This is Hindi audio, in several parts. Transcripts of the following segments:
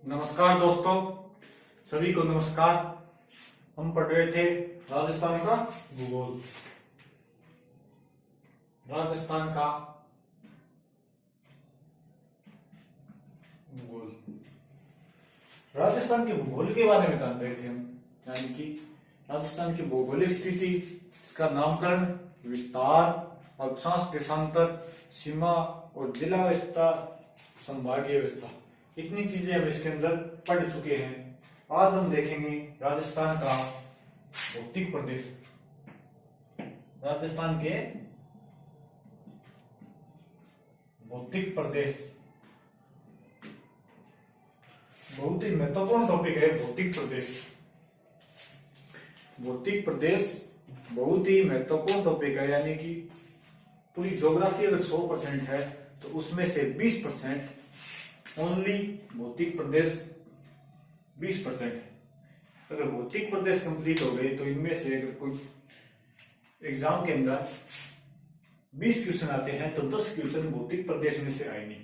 नमस्कार दोस्तों, सभी को नमस्कार। हम पढ़ रहे थे राजस्थान का भूगोल। राजस्थान का भूगोल, राजस्थान के भूगोल के बारे में जान रहे थे हम, यानी कि राजस्थान की भौगोलिक स्थिति, इसका नामकरण, विस्तार, अक्षांश, देशांतर, सीमा और जिला विस्तार, संभागीय विस्तार, इतनी चीजें हम इसके अंदर पढ़ चुके हैं। आज हम देखेंगे राजस्थान का भौतिक प्रदेश। राजस्थान के भौतिक प्रदेश बहुत ही महत्वपूर्ण टॉपिक है। भौतिक प्रदेश, भौतिक प्रदेश बहुत ही महत्वपूर्ण टॉपिक है, यानी कि पूरी ज्योग्राफी अगर 100% है तो उसमें से 20% ओनली भौतिक प्रदेश 20% है। अगर भौतिक प्रदेश कंप्लीट हो गई तो इनमें से अगर कोई एग्जाम के अंदर 20 क्वेश्चन आते हैं तो 10 क्वेश्चन भौतिक प्रदेश में से आए नहीं,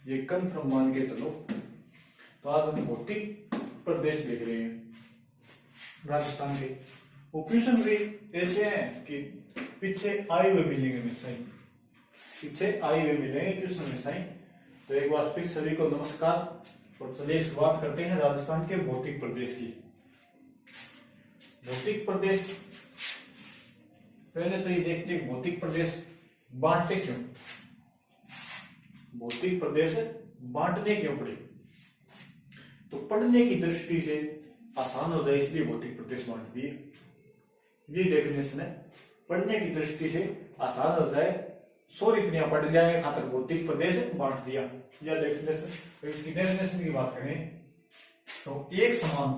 ये कन्फर्म मान के चलो। तो आज हम भौतिक प्रदेश देख रहे हैं राजस्थान के। वो क्वेश्चन भी ऐसे हैं कि पीछे आए हुए मिलेंगे हमेशा ही, पीछे आए हुए मिलेंगे क्वेश्चन हमेशा ही। तो एक बार फिर सभी को नमस्कार और चलिए शुरुआत करते हैं राजस्थान के भौतिक प्रदेश की। भौतिक प्रदेश, पहले तो ये देखते हैं भौतिक प्रदेश बांटते क्यों, भौतिक प्रदेश बांटने क्यों पड़े। तो पढ़ने की दृष्टि से आसान हो जाए इसलिए भौतिक प्रदेश बांट दिए, ये डेफिनेशन है। पढ़ने की दृष्टि से आसान हो जाए, 100 रीतियां पढ़ जाए खातर भौतिक प्रदेश बांट दिया, या डेफिनेशन। इसकी डेफिनेशन की बात करें तो एक समान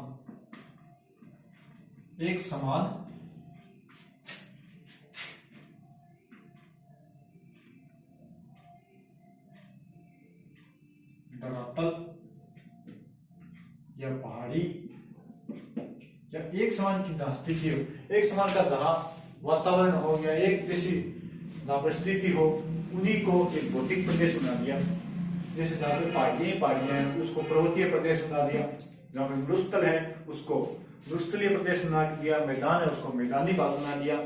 धरातल या पहाड़ी या एक समान की जहां स्थिति हो, एक समान का जहां वातावरण हो या एक जैसी जहां पर स्थिति हो, उन्हीं को एक भौतिक प्रदेश बना दिया। जैसे जहां पर पहाड़ियां हैं उसको पर्वतीय प्रदेश बना दिया, जहां पर मरुस्थल है उसको मरुस्थलीय प्रदेश बना दिया, मैदान है उसको मैदानी भाग बना दिया।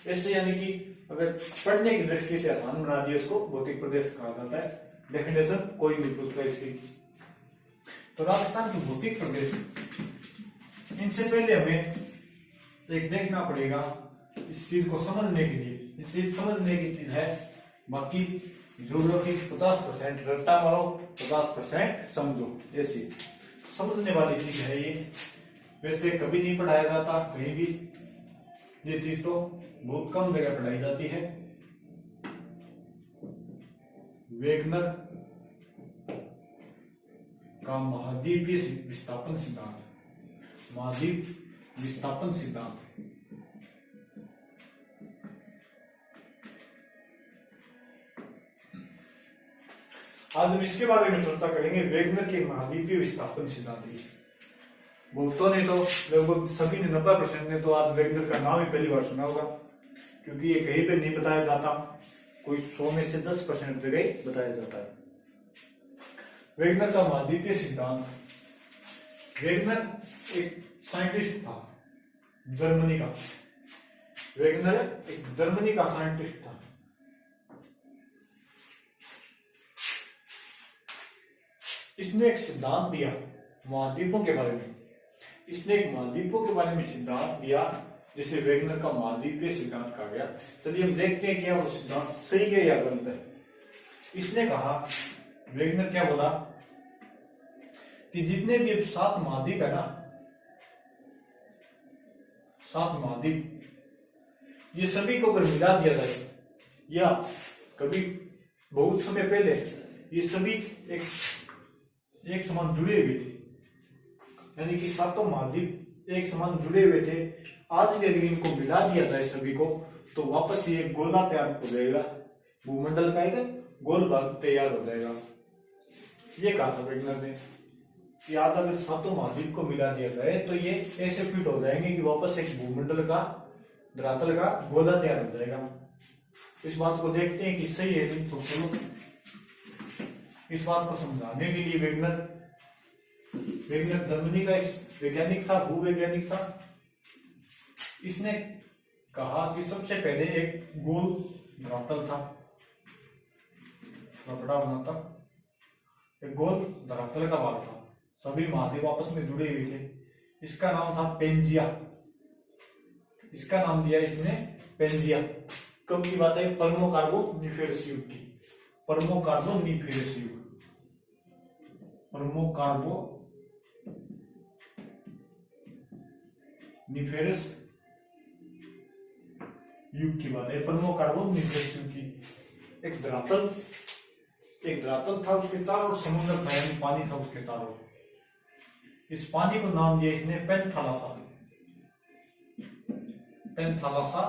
ऐसे यानी कि अगर पढ़ने की दृष्टि से आसान बना दिया उसको भौतिक प्रदेश कहा जाता है। डेफिनेशन कोई नहीं पूछता इसकी। तो राजस्थान की भौतिक प्रदेश, इनसे पहले हमें एक देखना पड़ेगा इस चीज को समझने के लिए। इस चीज समझने की चीज है, बाकी ज्योग्राफी 50% रट्टा मारो, 50% समझो, ऐसी समझने वाली चीज है ये। वैसे कभी नहीं पढ़ाया जाता कहीं भी, ये चीज तो बहुत कम जगह पढ़ाई जाती है। वेगनर का महाद्वीपीय विस्थापन सिद्धांत, महाद्वीप विस्थापन सिद्धांत। आज हम इसके बारे में चर्चा करेंगे, वेगनर के महाद्वीपीय विस्थापन सिद्धांत की। बहुतों ने तो, लगभग सभी ने, 90% ने तो आज वेगनर का नाम ही पहली बार सुना होगा, क्योंकि ये कहीं पे नहीं बताया जाता, कोई 100 में से 10% जगह बताया जाता है। वेगनर का महाद्वीपीय सिद्धांत, वेगनर एक साइंटिस्ट था जर्मनी का। वेगनर एक जर्मनी का साइंटिस्ट था। इसने एक सिद्धांत दिया महाद्वीपों के बारे में। इसने एक महाद्वीपों के बारे में सिद्धांत दिया जिसे वेगनर का महाद्वीपीय सिद्धांत कहा गया। चलिए हम देखते हैं क्या वो सिद्धांत सही है या गलत है। इसने कहा, वेगनर क्या बोला कि जितने भी 7 महाद्वीप है ना, 7 महाद्वीप, ये सभी को अगर मिला दिया जाए, या कभी बहुत समय पहले ये सभी एक समान जुड़े हुए थे, यानी कि 7 महाद्वीप एक समान जुड़े हुए थे। आज भी यदि इनको मिला दिया जाए सभी को तो वापस ये गोला तैयार हो जाएगा, भूमंडल का एक गोल भाग तैयार हो जाएगा। ये कहा था वेगनर ने कि आज अगर 7 महाद्वीप को मिला दिया जाए तो ये ऐसे फिट हो जाएंगे कि वापस एक भूमंडल का, धरातल का गोला तैयार हो जाएगा। इस बात को देखते हैं कि सही है तो चलो इस बात को समझाने के लिए वेगनर वेगनर जर्मनी का एक वैज्ञानिक था, भूवैज्ञानिक था। इसने कहा कि सबसे पहले एक गोल धरातल था, बड़ा बनाता एक गोल धरातल का भाग था, सभी महाद्वीप आपस में जुड़े हुए थे। इसका नाम था पेंजिया। इसका नाम दिया इसने पेंजिया। कब की बात है? पर्मोकार्बोनिफेरस युग की। पर्मोकार्बोनिफेरस युग, पर्मोकार्बोनिफेरस युग की बात है। पर्मोकार्बोनिफेरस युग की एक धरातल था, उसके चारों ओर समुद्र था, यानी पानी था उसके चारों। इस पानी को नाम दिया इसने पेंथालासा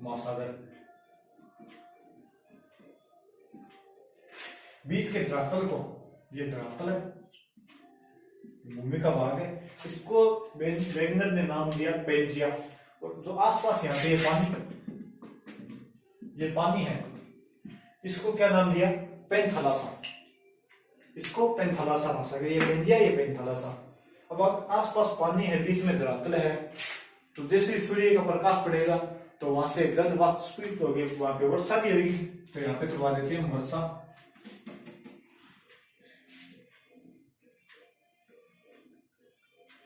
महासागर। बीच के धरातल को, ये धरातल है, भूमि का भाग है, इसको वेगनर ने नाम दिया पेंजिया। और जो आसपास यहाँ पे ये पानी है, इसको क्या नाम दिया? पेंथालासा। इसको पेंथालासा महासागर, ये पेंजिया, ये पेंथालासा। अब आसपास पानी है, बीच में धरातल है, तो जैसे सूर्य का प्रकाश पड़ेगा तो वहां से जल वाष्पित होगी, वहां पे वर्षा भी होगी। तो यहाँ पे करवा देते हैं वर्षा।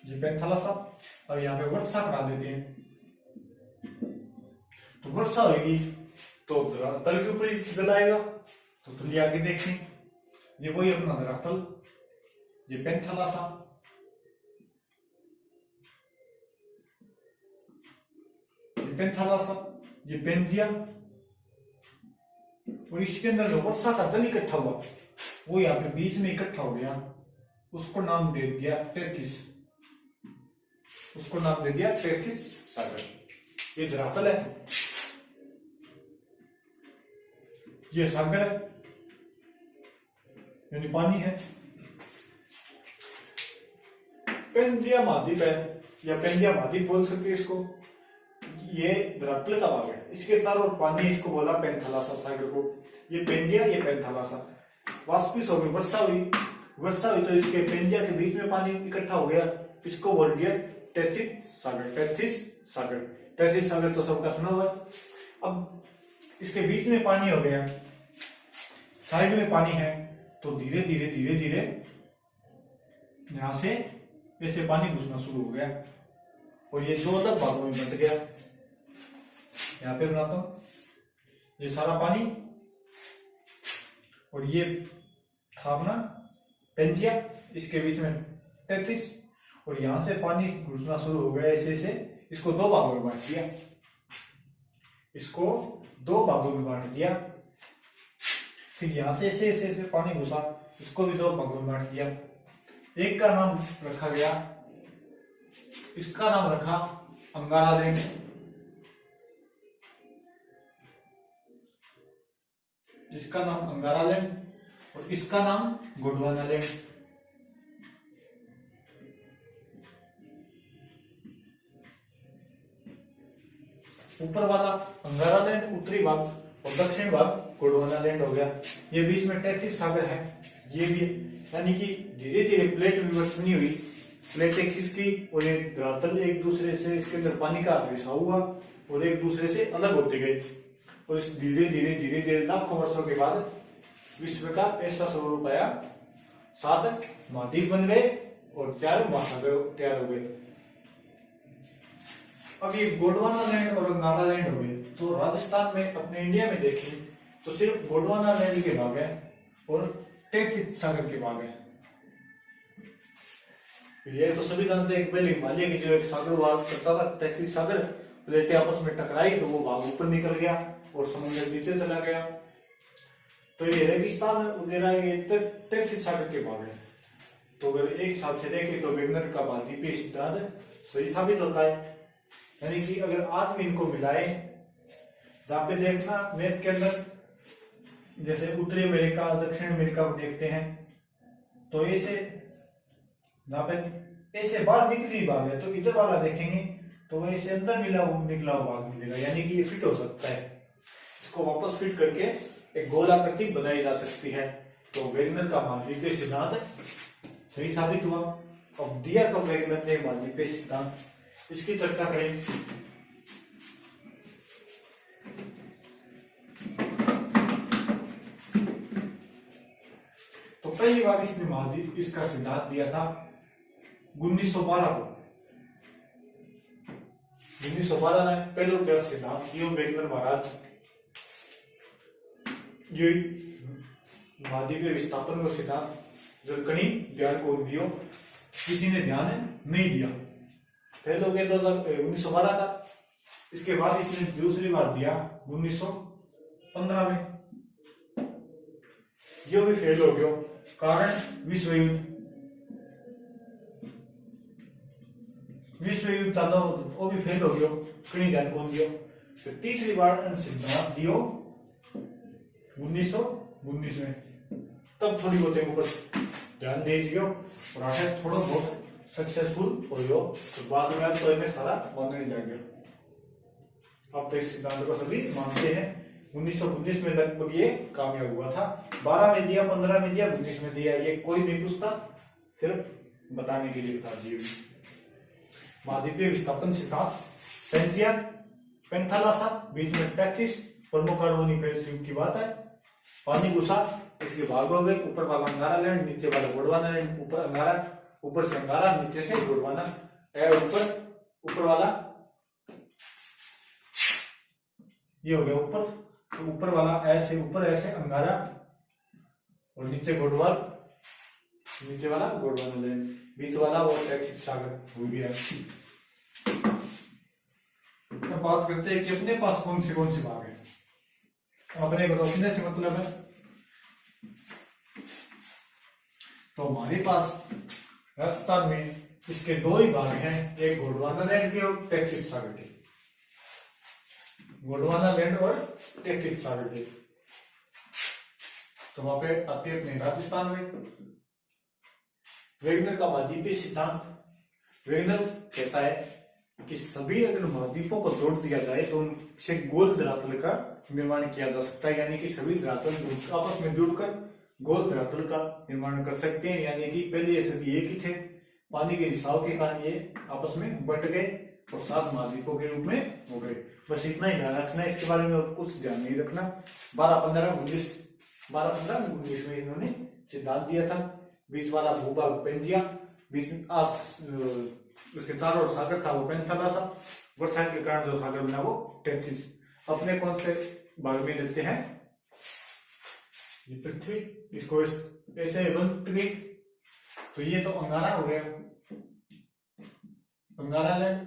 ये पेंथालासा, और यहाँ पे वर्षा करा देते हैं। तो वर्षा होगी तो धरातल के ऊपर जल आएगा। तो चलिए आगे देखें। ये वही अपना धरातल, ये पेंथालासा, ये पेंजिया, और इसके अंदर जो वर्षा का जल इकट्ठा हुआ वो यहाँ पे बीच में इकट्ठा हो गया, उसको नाम दे दिया टेथिस। सागर। ये धरातल है, ये सागर है, यानी पानी है। पेंजिया महाद्वीप है, या पेंजिया महाद्वीप बोल सकते हैं इसको। ये धरातल का भाग है, इसके चारों ओर पानी, इसको बोला पेंथालासा सागर को। ये पेंजिया, ये पेंथालासा। वाष्पित हो गई, वर्षा हुई तो इसके पेंजिया के बीच में पानी इकट्ठा हो गया, इसको बोल दिया टेथिस सागर। तो सबका सुना हुआ। अब इसके बीच में पानी हो गया, साइड में पानी है, तो धीरे धीरे यहां से ऐसे पानी घुसना शुरू हो गया, और ये 2 अलग भागों में बंट गया। यहाँ पे बनाता हूं, ये सारा पानी, और ये था अपना पेंजिया, इसके बीच में टेथिस, और यहां से पानी घुसना शुरू हो गया ऐसे। इसको 2 भागों में बांट दिया। फिर यहां से ऐसे पानी घुसा, इसको भी 2 भागों में बांट दिया। एक का नाम रखा गया, इसका नाम रखा अंगारा लैंड, इसका नाम अंगारा लैंड, और इसका नाम गोंडवाना लैंड। ऊपर वाला अंगारा लैंड उत्तरी भाग, और दक्षिण भाग गोंडवाना लैंड हो गया। ये बीच में टेथिस सागर है, ये भी, यानी कि धीरे धीरे प्लेट विवर्त बनी हुई, प्लेटें खिसकी, और ये धरातल एक दूसरे से, इसके अंदर पानी का रिसाव हुआ, और एक दूसरे से अलग होते गए। और इस धीरे धीरे लाखों वर्षों के बाद विश्व का ऐसा स्वरूप आया, 7 महाद्वीप बन गए और 4 महासागर तैयार हो गए। अब ये गोंडवाना लैंड और अंगारा लैंड हो गए। तो राजस्थान में, अपने इंडिया में देखें तो सिर्फ गोंडवाना लैंड के भाग है और टेथिस सागर के भाग है। ये तो सभी जानते हैं, पहले हिमालय की जो एक सागर हुआ करता था टेथिस सागर, प्लेटें आपस में टकराई तो वो भाग ऊपर निकल गया और समुद्र नीचे चला गया। तो ये रेगिस्तान वगैरह ये टेथिस सागर के भाग है। तो अगर एक हिसाब से देखें तो वेगनर का महाद्वीपीय सिद्धांत सही साबित होता है। यानी कि अगर आज भी इनको मिलाए, जहां पे देखना मैप के अंदर जैसे उत्तरी अमेरिका, दक्षिण अमेरिका को देखते हैं, तो ऐसे जहां पे ऐसे बाहर निकली भाग है, तो इधर वाला देखेंगे तो ऐसे अंदर निकला हुआ भाग मिलेगा, यानी कि ये फिट हो सकता है। इसको वापस फिट करके एक गोलाकृति बनाई जा सकती है। तो वेगनर का महाद्वीपीय सिद्धांत सही साबित हुआ। अब दिया कब वेगनर ने मादीप्य सिद्धांत, इसकी चर्चा करें। तो पहली बार इसने इसका सिद्धांत दिया था 1912 को। 1912 में पहले सिद्धांत दियो वेगनर महाराज। ये मादीप्य विस्थापन का सिद्धांत जो कहीं ध्यान को दियो, किसी ने ध्यान नहीं दिया। पहले हो गया 1912 का। इसके बाद इसने दूसरी बार दिया 1915 में, यो भी फेल हो गया। कारण विश्व युद्ध चालू, वो भी फेल हो गया, कहीं ध्यान कौन दियो। फिर तीसरी बार सिद्धांत दियो 1919 में, तब थोड़ी बहुत ऊपर ध्यान दे दियो और आगे थोड़ा बहुत सक्सेसफुल हो गयो। तो बाद में तो इन्हें सारा मानने जा गया। अब तो इस सिद्धांत को सभी मानते हैं। 1919 में लगभग ये कामयाब हुआ था। 12 में दिया, 15 में दिया, 19 में दिया, ये कोई नहीं पूछता, सिर्फ बताने के लिए बता दिए। मादीप्य विस्थापन सिद्धांत, पेंजिया पेंथालासा, बीच में 35 प्रमुख कार्बोनिफेरस युग की बात है। पानी घुसा, इसके भाग हो गए, ऊपर वाला अंगारा लैंड, नीचे वाला गोडवाना लैंड। ऊपर अंगारा, ऊपर से अंगारा, नीचे से गोडवाना, ऊपर वाला ये हो गया ऊपर, तो ऊपर वाला ऐसे ऊपर ऐसे अंगारा और नीचे गोडवाल, नीचे वाला गोडवाना लैंड, बीच वाला वो टैक्सी सागर हो गया। तो बात करते हैं कि अपने पास कौन सी भाग है। अपने को रोकने से मतलब है, तो हमारे पास राजस्थान में इसके दो ही भाग हैं, एक गोडवाना लैंड के और टैक्सी सागर के। गोडवाना लैंड और टैक्सी सागर के, तो वहां पे आते हैं अपने राजस्थान में। वेगनर का महाद्वीपीय सिद्धांत, वेगनर कहता है कि सभी अगर महाद्वीपों को जोड़ दिया जाए तो उनसे गोल धरातल का निर्माण किया जा सकता है, यानी कि सभी धरातल आपस में जुड़कर गोल धरातल का निर्माण कर सकते हैं। यानी कि पहले ये सभी एक ही थे, पानी के रिसाव के कारण ये आपस में बंट गए और 7 महाद्वीपों के रूप में हो गए। बस इतना ही ध्यान रखना, इसके बारे में और कुछ ध्यान नहीं रखना। 12-15-19 में इन्होंने सिद्धांत दिया था। बीच वाला भूभाग पेंजिया, बीच में उसके चारों ओर सागर था वो पेंथालासा, वर्षा के कारण जो सागर बना वो टेथिस। अपने कौन से भाग में लेते हैं, ये पृथ्वी, इसको ऐसे बंट गई, तो ये तो अंगारा हो गया, अंगारा लैंड,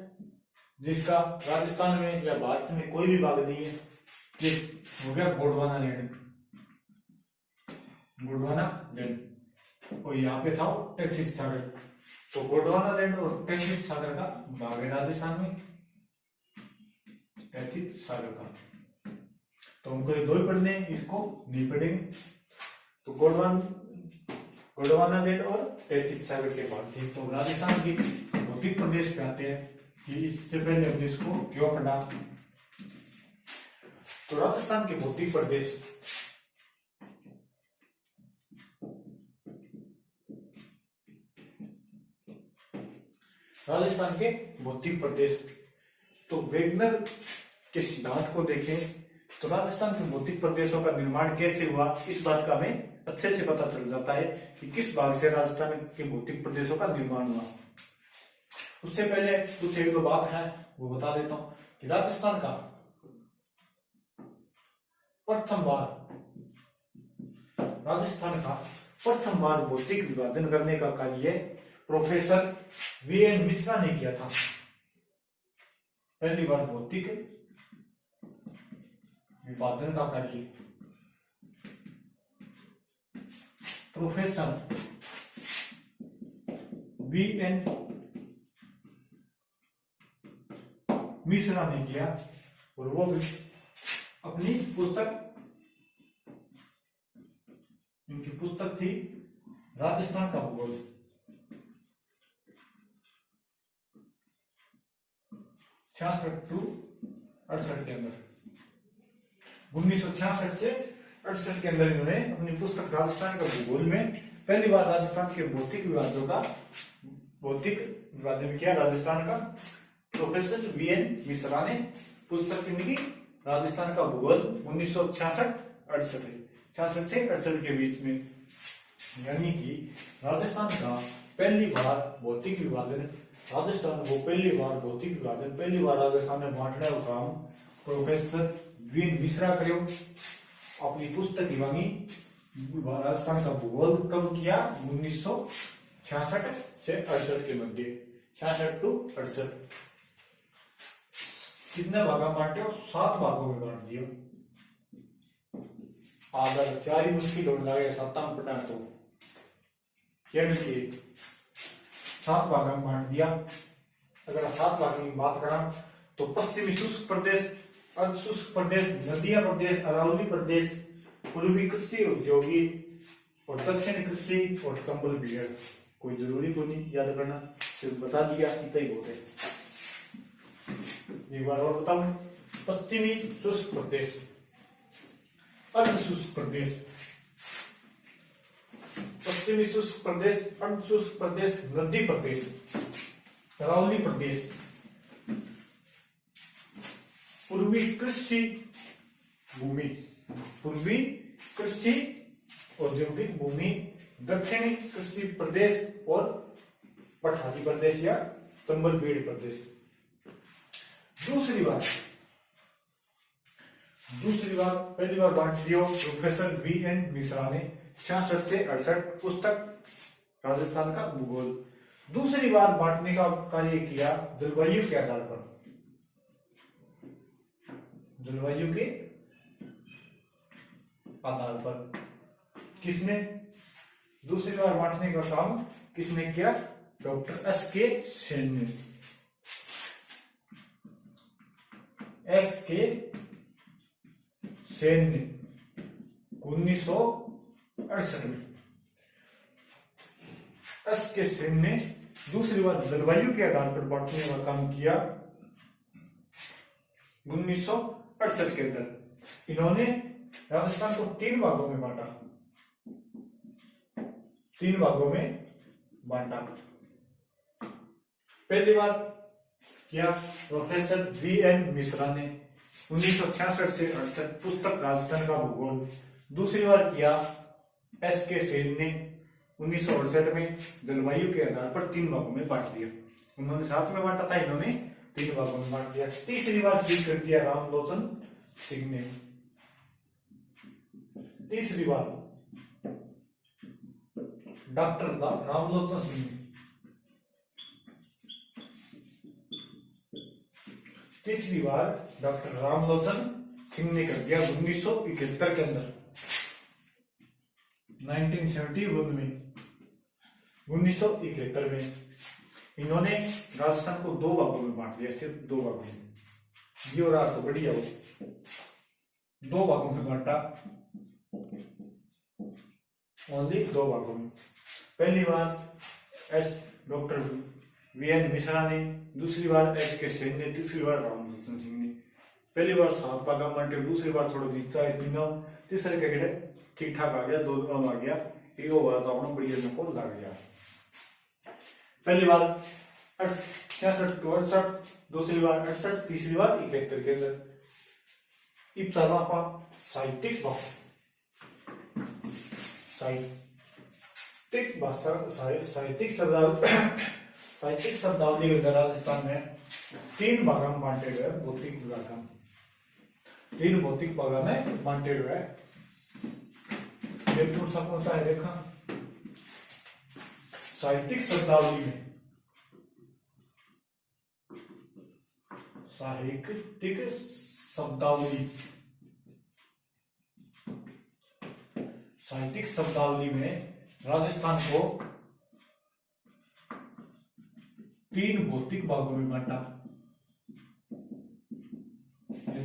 जिसका राजस्थान में या भारत में कोई भी भाग नहीं है। ये हो गया गोडवाना लैंड, गोडवाना लैंड, और यहाँ पे था टैक्सी सागर। तो गोडवाना लैंड और टैक्सी सागर का भाग है राजस्थान में, टैक्सी सागर का। तो उनको ये दो ही पढ़ने, इसको नहीं पढ़ेंगे। तो गोडवाना लैंड और टैक्सी सागर के भाग थे। तो राजस्थान की भौतिक प्रदेश पे आते हैं कि इससे पहले हमने इसको क्यों पढ़ा। तो राजस्थान के भौतिक प्रदेश, राजस्थान के भौतिक प्रदेश, तो वेगनर के सिद्धांत को देखें तो राजस्थान के भौतिक प्रदेशों का निर्माण कैसे हुआ, इस बात का हमें अच्छे से पता चल जाता है कि किस भाग से राजस्थान के भौतिक प्रदेशों का निर्माण हुआ। उससे पहले कुछ एक दो बात है वो बता देता हूं कि राजस्थान का प्रथम बार भौतिक विभाजन करने का कार्य प्रोफेसर वीएन मिश्रा ने किया था। पहली बार भौतिक विभाजन का कार्य प्रोफेसर वीएन मिश्रा ने किया, और वो भी अपनी पुस्तक, इनकी पुस्तक थी राजस्थान का भूगोल। 66 टू 68 के अंदर, 1966 से 68 के अंदर इन्होंने अपनी पुस्तक राजस्थान का भूगोल में पहली बार राजस्थान के भौतिक विभाजन किया राजस्थान का प्रोफेसर वीएन मिश्रा ने। पुस्तक लिखी राजस्थान का भूगोल 1966 से 68 के बीच में। यानी कि राजस्थान का पहली बार भौतिक विभाजन, पहली बार राजस्थान में बांटने का काम प्रोफेसर वीएन मिश्रा करो अपनी पुस्तक दिवांगी राजस्थान का भूगोल कब किया 1966 से 68 के मध्य, 66 to 68। कितने भागा बांटे? 7 भागों में बांट दिया। आदर 4 ही मुश्किल होने लगे 7 पढ़ना तो क्या 7 भागों में बांट दिया। अगर 7 भागों की बात करा तो पश्चिमी शुष्क प्रदेश, अर्ध शुष्क प्रदेश, नदिया प्रदेश, अरावली प्रदेश, पूर्वी कृषि उद्योगी और दक्षिण कृषि और चंबल बीड़। कोई जरूरी को नहीं याद करना, सिर्फ बता दिया इतना ही बहुत है। एक बार और बताऊं, पश्चिमी शुष्क प्रदेश, अर्ध शुष्क प्रदेश, पश्चिमी शुष्क प्रदेश, अर्ध शुष्क प्रदेश, नदी प्रदेश, अरावली प्रदेश, पूर्वी कृषि भूमि, पूर्वी कृषि औद्योगिक भूमि, दक्षिणी कृषि प्रदेश और पठारी प्रदेश या चंबल बीड़ प्रदेश। दूसरी बार पहली बार बांट दिया प्रोफेसर वीएन मिश्रा ने 66 से 68 पुस्तक राजस्थान का भूगोल। दूसरी बार बांटने का कार्य किया जलवायु के आधार पर, जलवायु के आधार पर। किसने दूसरी बार बांटने का काम किसने किया? Doctor S K. सेन ने। एस.के. सेन ने 1968 में एस.के. सेन ने दूसरी बार जलवायु के आधार पर बांटने का काम किया 1968 के अंदर। इन्होंने राजस्थान को 3 भागों में बांटा, 3 भागों में बांटा। पहली बार किया प्रोफेसर वीएन मिश्रा ने 1966 से 68 पुस्तक राजस्थान का भूगोल। दूसरी बार किया एस.के. सेन ने 1968 में जलवायु के आधार पर 3 भागों में बांट दिया। उन्होंने साथ में बांटा था, इन्होंने 3 भागों में बांट दिया। तीसरी बार ठीक कर दिया रामलोचन सिंह ने। तीसरी बार डॉक्टर रामलोचन सिंह ने, तीसरी बार डॉक्टर रामलोचन सिंह ने कर दिया 1971 के अंदर, 1971 में। 1971 में इन्होंने राजस्थान को 2 भागों में बांट दिया, सिर्फ 2 भागों में। ये और आप तो बढ़िया हो, 2 भागों में बांटा, ओनली 2 भागों में। पहली बार डॉक्टर वीएन मिश्रा ने, दूसरी बार एस.के. सेन ने, तीसरी बार रामलोचन सिंह ने। पहली बार 7 भागा बांटे, दूसरी बार थोड़ा नीचा है, तीसरे के ठीक ठाक आ गया, 2 आ गया। एक बार तो अपना बढ़िया को लग गया। पहली बार 66 to 68, दूसरी बार 68, तीसरी बार 71 के अंदर। इब चला आपा साहित्यिक भाषा, साहित्यिक शब्दावली के अंदर राजस्थान में 3 भाग में बांटे गए। भौतिक विभाग 3 भौतिक भाग में बांटे गए। कौन सा है देखा? साहित्यिक शब्दावली में, साहित्यिक शब्दावली में राजस्थान को 3 भौतिक भागों में बांटा।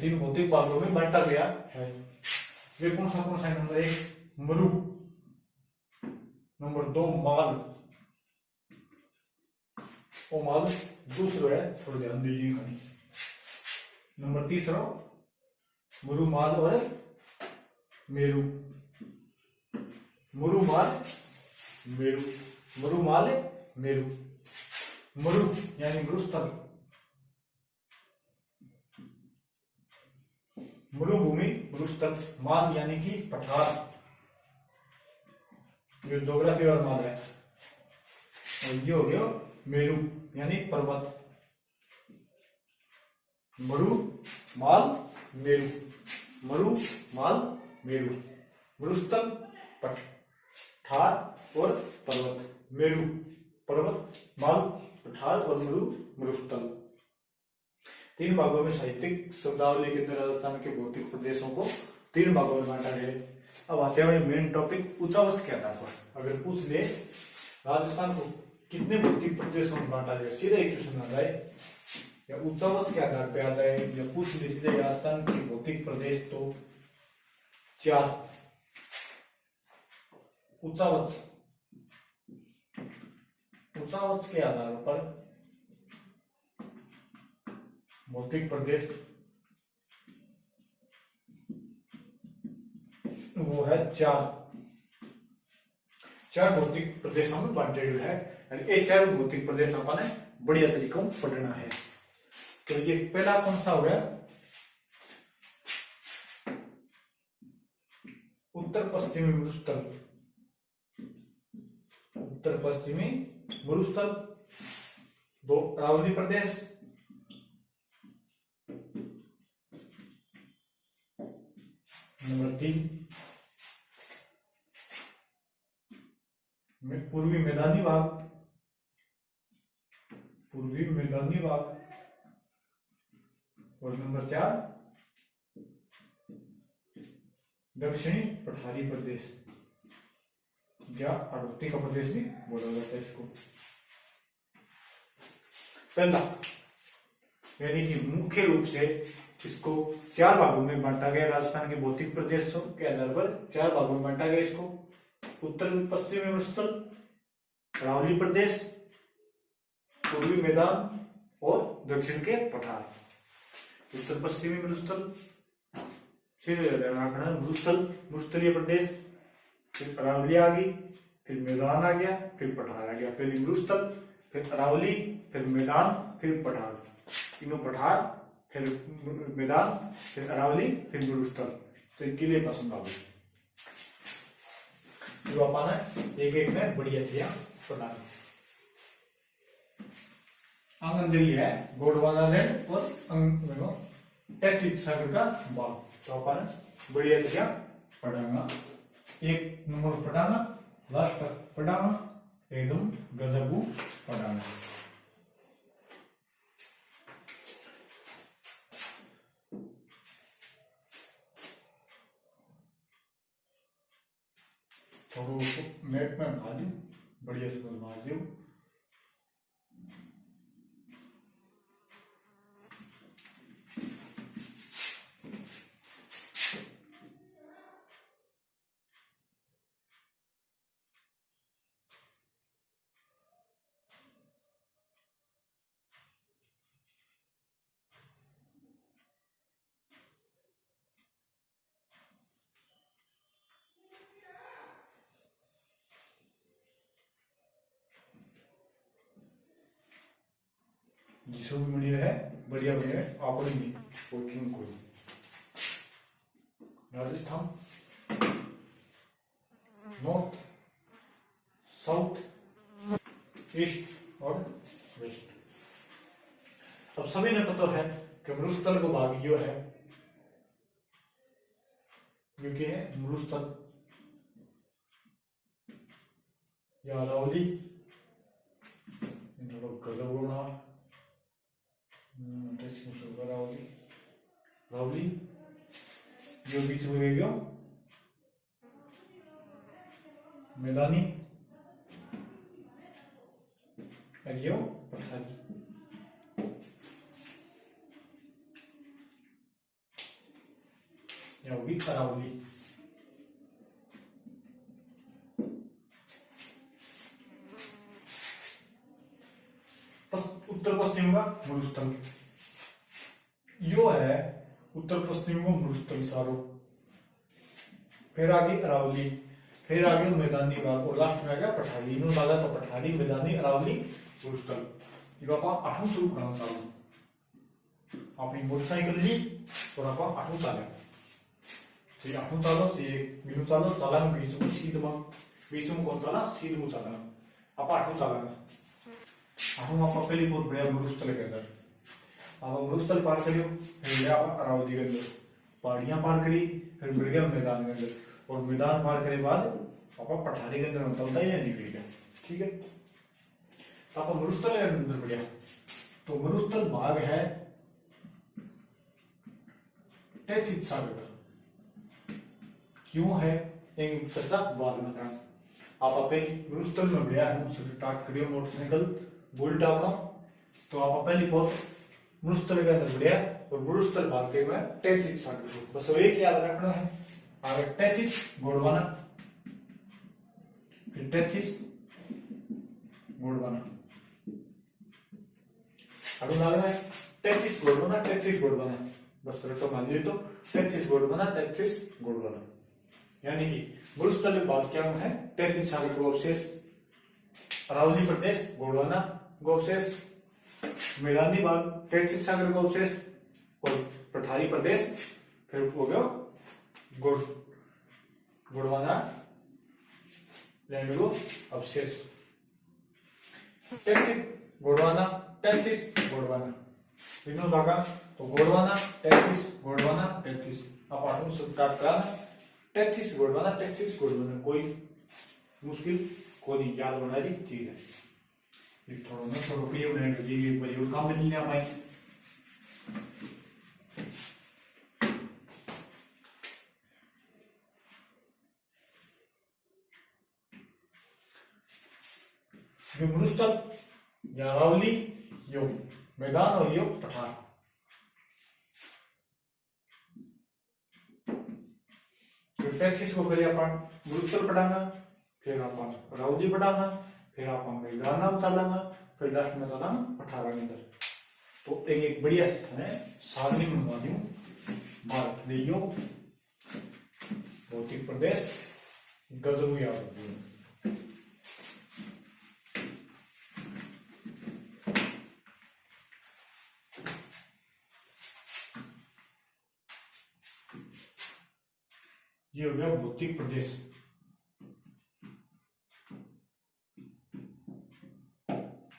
3 भौतिक भागों में बांटा गया है। वे कौन सा है? नंबर 1 मरु, नंबर 2 माल, वो माल दूसरा है, थोड़ा ध्यान दीजिए। नंबर 3 मुरु माल और मेरू, मुरु माल मेरु, मरुमाल मेरु, मरु यानी मरुस्थल, मरुभूमि मरुस्थल, माल यानी कि पठार, जो ज्योग्राफी और माल है। और ये हो गया मेरु यानी पर्वत, मरु माल मेरु, मरु माल मेरु, मरुस्थल पठार और पर्वत, मेरु पर्वत, माल पठार और मरु मरुस्थल। 3 भागों में साहित्यिक शब्दावली के अंदर राजस्थान के भौतिक प्रदेशों को 3 भागों में बांटा गया। अब आते हैं मेन टॉपिक उच्चावच के आधार पर। अगर पूछ ले राजस्थान को कितने भौतिक प्रदेशों में बांटा गया, सीधा एक क्वेश्चन आ जाए, या उच्चावच के आधार पर आ जाए, या पूछ ले सीधे राजस्थान के भौतिक प्रदेश तो 4 उच्चावच, उच्चावच के आधार पर भौतिक प्रदेश वो है 4 भौतिक प्रदेशों में बांटे हुए है। ये 4 भौतिक प्रदेश अपन बढ़िया तरीकों पढ़ना है। तो ये पहला कौन सा हो गया, उत्तर पश्चिमी मरुस्थल, उत्तर पश्चिमी मरुस्थल। 2 अरावली प्रदेश, नंबर 3 पूर्वी मैदानी भाग, पूर्वी मैदानी भाग। और नंबर 4 दक्षिणी पठारी प्रदेश, या आर्कटिक का प्रदेश भी बोला जाता है इसको। पहला यानी कि मुख्य रूप से इसको 4 भागों में बांटा गया। राजस्थान के भौतिक प्रदेशों के आधार पर 4 भागों में बांटा गया इसको। उत्तर पश्चिमी मरुस्थल, अरावली प्रदेश, पूर्वी मैदान और दक्षिण के पठार। उत्तर पश्चिमी मरुस्थल, फिर मरुस्थल, मरुस्थलीय प्रदेश, फिर अरावली आ गई, फिर मैदान आ गया, फिर पठार आ गया। पहले मरुस्थल, फिर अरावली, फिर मैदान, फिर पठार, तीनों पठार, फिर मैदान, फिर अरावली, फिर मरुस्थल। तो किले पसंद आ गई जो अपन एक एक में बढ़िया दिया प्रदान। आंगनदरी है गोंडवाना लैंड और टैक्सी सागर का बाग। तो अपन बढ़िया दिया पढ़ाना, 1 नंबर पढ़ाना, लास्ट तक पढ़ाना, एकदम गजबू पढ़ाना। थोड़ा मैप में भा दू, बढ़िया से बनवा दू। जिसको भी बढ़िया है, बढ़िया बढ़िया है, आपड़ी नहीं वर्किंग कोई। राजस्थान नॉर्थ, साउथ, ईस्ट और वेस्ट। अब सभी ने पता है कि मरुस्थल को भाग यो है, क्योंकि है मरुस्थल या अरावली, गजबोना रावली, जो बीच में गयो मैदानी, अरियो पठारी। या होगी अरावली। उत्तर पश्चिम का मरुस्थल यो है, उत्तर पश्चिम को मरुस्थल सारो। फिर आगे अरावली, फिर आ गया मैदानी भाग और लास्ट में आ गया पठारी। इन्होंने डाला तो पठारी, मैदानी, अरावली, भूस्थल। ये आप 8वां शुरू करना चालू अपनी मोटरसाइकिल ली और आप 8वां चाले 8वां चालो से बिनु चालो चाला में बीच में कौन चाला सीध में चाला आप 8वां चाला 8वां आप पहली बहुत बढ़िया मरुस्थल के अंदर आप मरुस्थल पार करियो, फिर आप अरावली के अंदर पहाड़ियां पार करी, फिर बढ़ गया मैदान के अंदर और मैदान पार करने के बाद आप पठारी के अंदर निकलता है या निकल गया। ठीक है, तो आप मरुस्थल के अंदर बढ़िया। तो मरुस्थल भाग है टेथित सागर का। क्यों है एक चर्चा बाद में करें। आप अपने मरुस्थल में बढ़िया है स्टार्ट करियो मोटरसाइकिल बुलेट आपका। तो आप पहली बहुत मरुस्थल के अंदर बढ़िया और मरुस्थल भाग के में टेथित सागर को बस एक याद रखना है। आगे टेथिस गोंडवाना, फिर टेथिस गोंडवाना, अब नाम है टेथिस गोंडवाना बस रटो मान लीजिए। तो टेथिस गोंडवाना यानी कि मरुस्थल भाग क्या है टेथिस सागर को अवशेष, अरावली प्रदेश गोंडवाना को अवशेष, मैदानी भाग टेथिस सागर को अवशेष और पठारी प्रदेश फिर हो गया गोंडवाना लैंड को अवशेष। टेथिस गोंडवाना तीनों भागा तो गोंडवाना टेथिस आप 8वां स्टार्ट करा टेथिस गोंडवाना कोई मुश्किल को नहीं याद होने वाली चीज है। थोड़ा प्रिय बनाएंगे काम मिलने हमारे मरुस्थल या अरावली यो मैदान और यो पठार। फिर टेथिस को पहले अपन मरुस्थल पढ़ाना, फिर अपन अरावली पढ़ाना, फिर अपन मैदान चलाना, फिर लास्ट में चलाना पठार के अंदर। तो एक बढ़िया स्थान है सारणी मनवादियों भारत देयो भौतिक प्रदेश गजबू याद। ये हो गया भौतिक प्रदेश।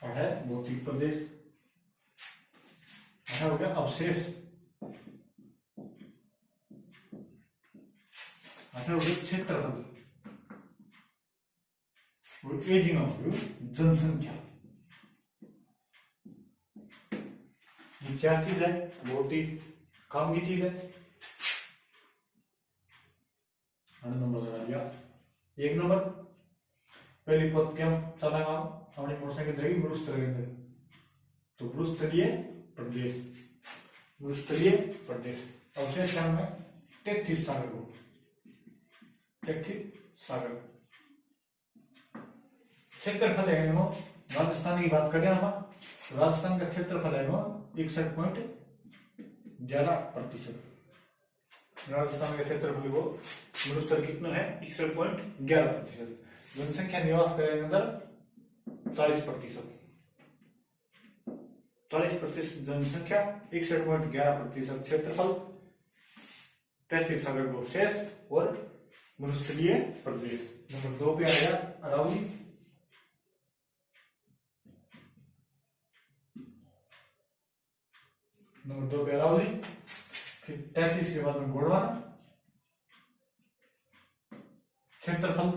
और है भौतिक प्रदेश, हो गया अवशेष, हो गया क्षेत्रफल और एजिंग ऑफ जनसंख्या। ये क्या चीज है बहुत ही काम की चीज है। नंबर लगा दिया 1 नंबर पहली पद क्या चलेगा हमारी मोटरसाइकिल रहेगी मरुस्थल के अंदर। तो मरुस्थलीय प्रदेश अवशेष क्या है टेथिस सागर। क्षेत्रफल है राजस्थान की बात करें हम राजस्थान का क्षेत्रफल है 61.11%। राजस्थान का क्षेत्रफल वो मरुस्थल कितना है 61.11%। जनसंख्या निवास करेंगे अंदर 40% जनसंख्या 61.11% क्षेत्रफल टेथिस सागर को अवशेष और मरुस्थलीय प्रदेश। नंबर 2 पे आएगा अरावली। नंबर 2 पे अरावली, फिर 33 के बाद में गोंडवाना, क्षेत्रफल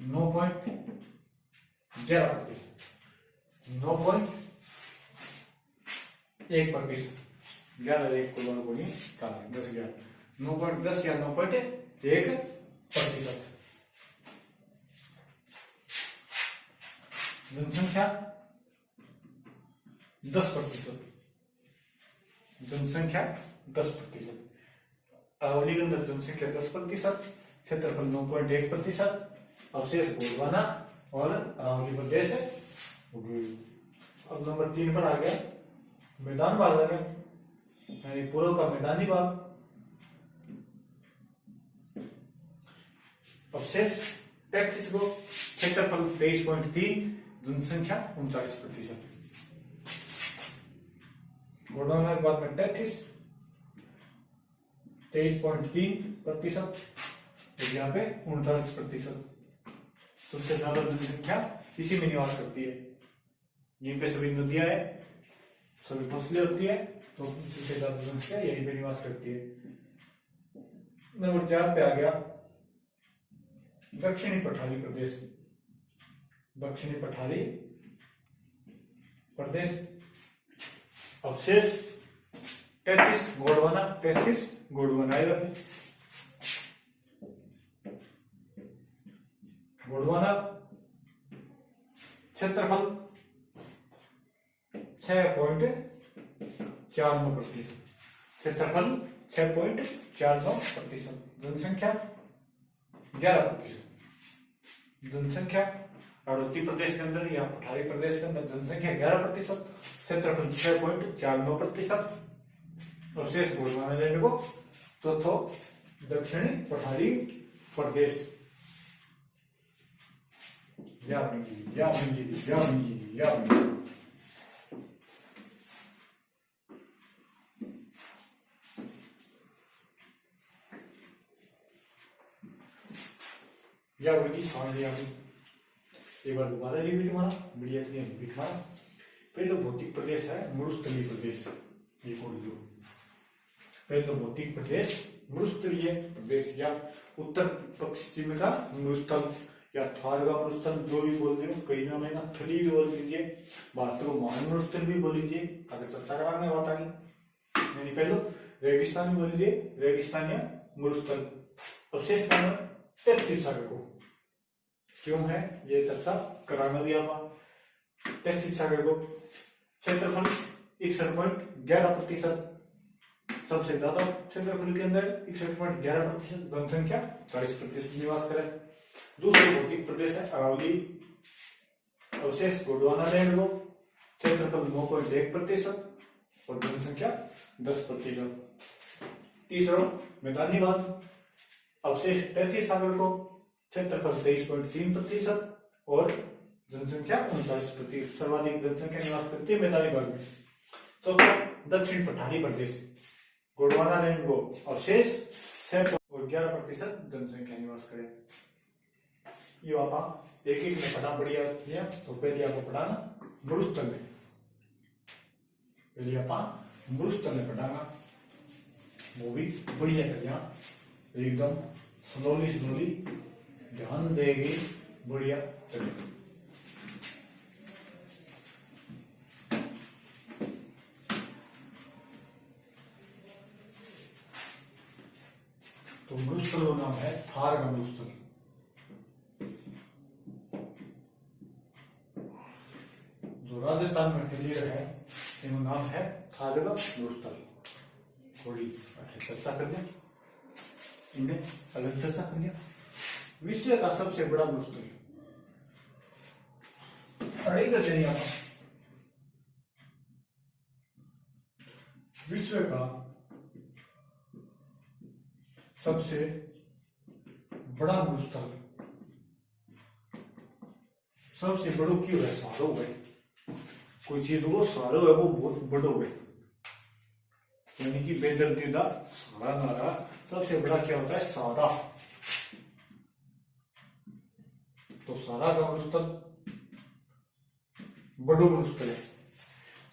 9.11%, 9.1%, 11 एक को दोनों को नहीं 10 11 9.10 या 9.1%। जनसंख्या 10%, जनसंख्या 10%। अरावली के अंदर जनसंख्या 10%, क्षेत्रफल 9.1%, अवशेष गोंडवाना और अरावली प्रदेश है। अब नंबर 3 पर आ गया मैदान भाग आ गया यानी पूर्व का मैदानी भाग। अवशेष 33 गो, क्षेत्रफल 23.3, जनसंख्या 39%। गोंडवाना के बाद में 23.3%, यहाँ पे 39%। सबसे ज्यादा जनसंख्या इसी में निवास करती है। यहीं पे सभी नदियां है, सभी फसलें होती है, तो सबसे ज्यादा जनसंख्या यहीं पे निवास करती है। नंबर 4 पे आ गया दक्षिणी पठारी प्रदेश। दक्षिणी पठारी प्रदेश, अवशेष 33, गोंडवाना 33, गोंडवाना आएगा। गोंडवाना क्षेत्रफल 6.49%, क्षेत्रफल 6.49%, जनसंख्या 11%। जनसंख्या आड़ोती प्रदेश के अंदर या पठारी प्रदेश के अंदर जनसंख्या 11%, क्षेत्रफल 6.49%, अवशेष गोंडवाना लैंड को। चौथो दक्षिणी पठारी प्रदेश। या एक बार दोबारा रिपीट मारा, बढ़िया रिपीट मारा। पहले भौतिक प्रदेश है मरुस्थलीय प्रदेश, ये कोड दो। पहले भौतिक प्रदेश मरुस्थलीय प्रदेश या उत्तर पश्चिम का मरुस्थल या थार का मरुस्थल, जो भी बोल रहे हो, कई नाम है ना, थली भी बोल दीजिए, भारत को महान मरुस्थल भी बोल लीजिए, अगर चर्चा कराने बात आ गई। पहले रेगिस्तान भी बोल लीजिए, रेगिस्तान या मरुस्थल। अवशेष 33 सागर को क्यों है ये चर्चा कराना भी आप। 33 सागर को, क्षेत्रफल 61.11%, सबसे ज्यादा क्षेत्रफल के अंदर 61.11%, जनसंख्या 40% निवास करे। दूसरे भौतिक प्रदेश है अरावली, अवशेष गोंडवाना लैंड को, क्षेत्रफल 9.1% और जनसंख्या 10%। तीसरा मैदानी वन, अवशेष 33 सागर को, क्षेत्रफल 23.3% और जनसंख्या 39%। सर्वाधिक जनसंख्या निवास करती है मैदानी भाग में। तो दक्षिण पठारी प्रदेश, गोंडवाना लैंड को, अवशेष 6.11% जनसंख्या निवास करे। ये आप एक एक में पढ़ा बढ़िया किया। तो पहले आपको पढ़ाना मरुस्थल में, पहले आप मरुस्थल में पढ़ाना, वो भी बढ़िया करिया, एकदम स्लोली ध्यान देगी, बढ़िया चलेगी। तो मरुस्थल का नाम है थार का मरुस्थल। जो राजस्थान में फैलिया है, इनका नाम है थार का मरुस्थल। थोड़ी चर्चा कर लिया, इन्हें अलग चर्चा कर लिया। विश्व का सबसे बड़ा मरुस्थल विश्व का सबसे बड़ा मरुस्थल, सबसे बड़ो क्यों है? सारो है, कोई चीज वो सारो है, वो बहुत बड़ो है, यानी कि बेदर्दीदा सारा नारा। सबसे बड़ा क्या होता है? सारा। तो सारा का मरुस्थल बड़ो मरुस्थल है।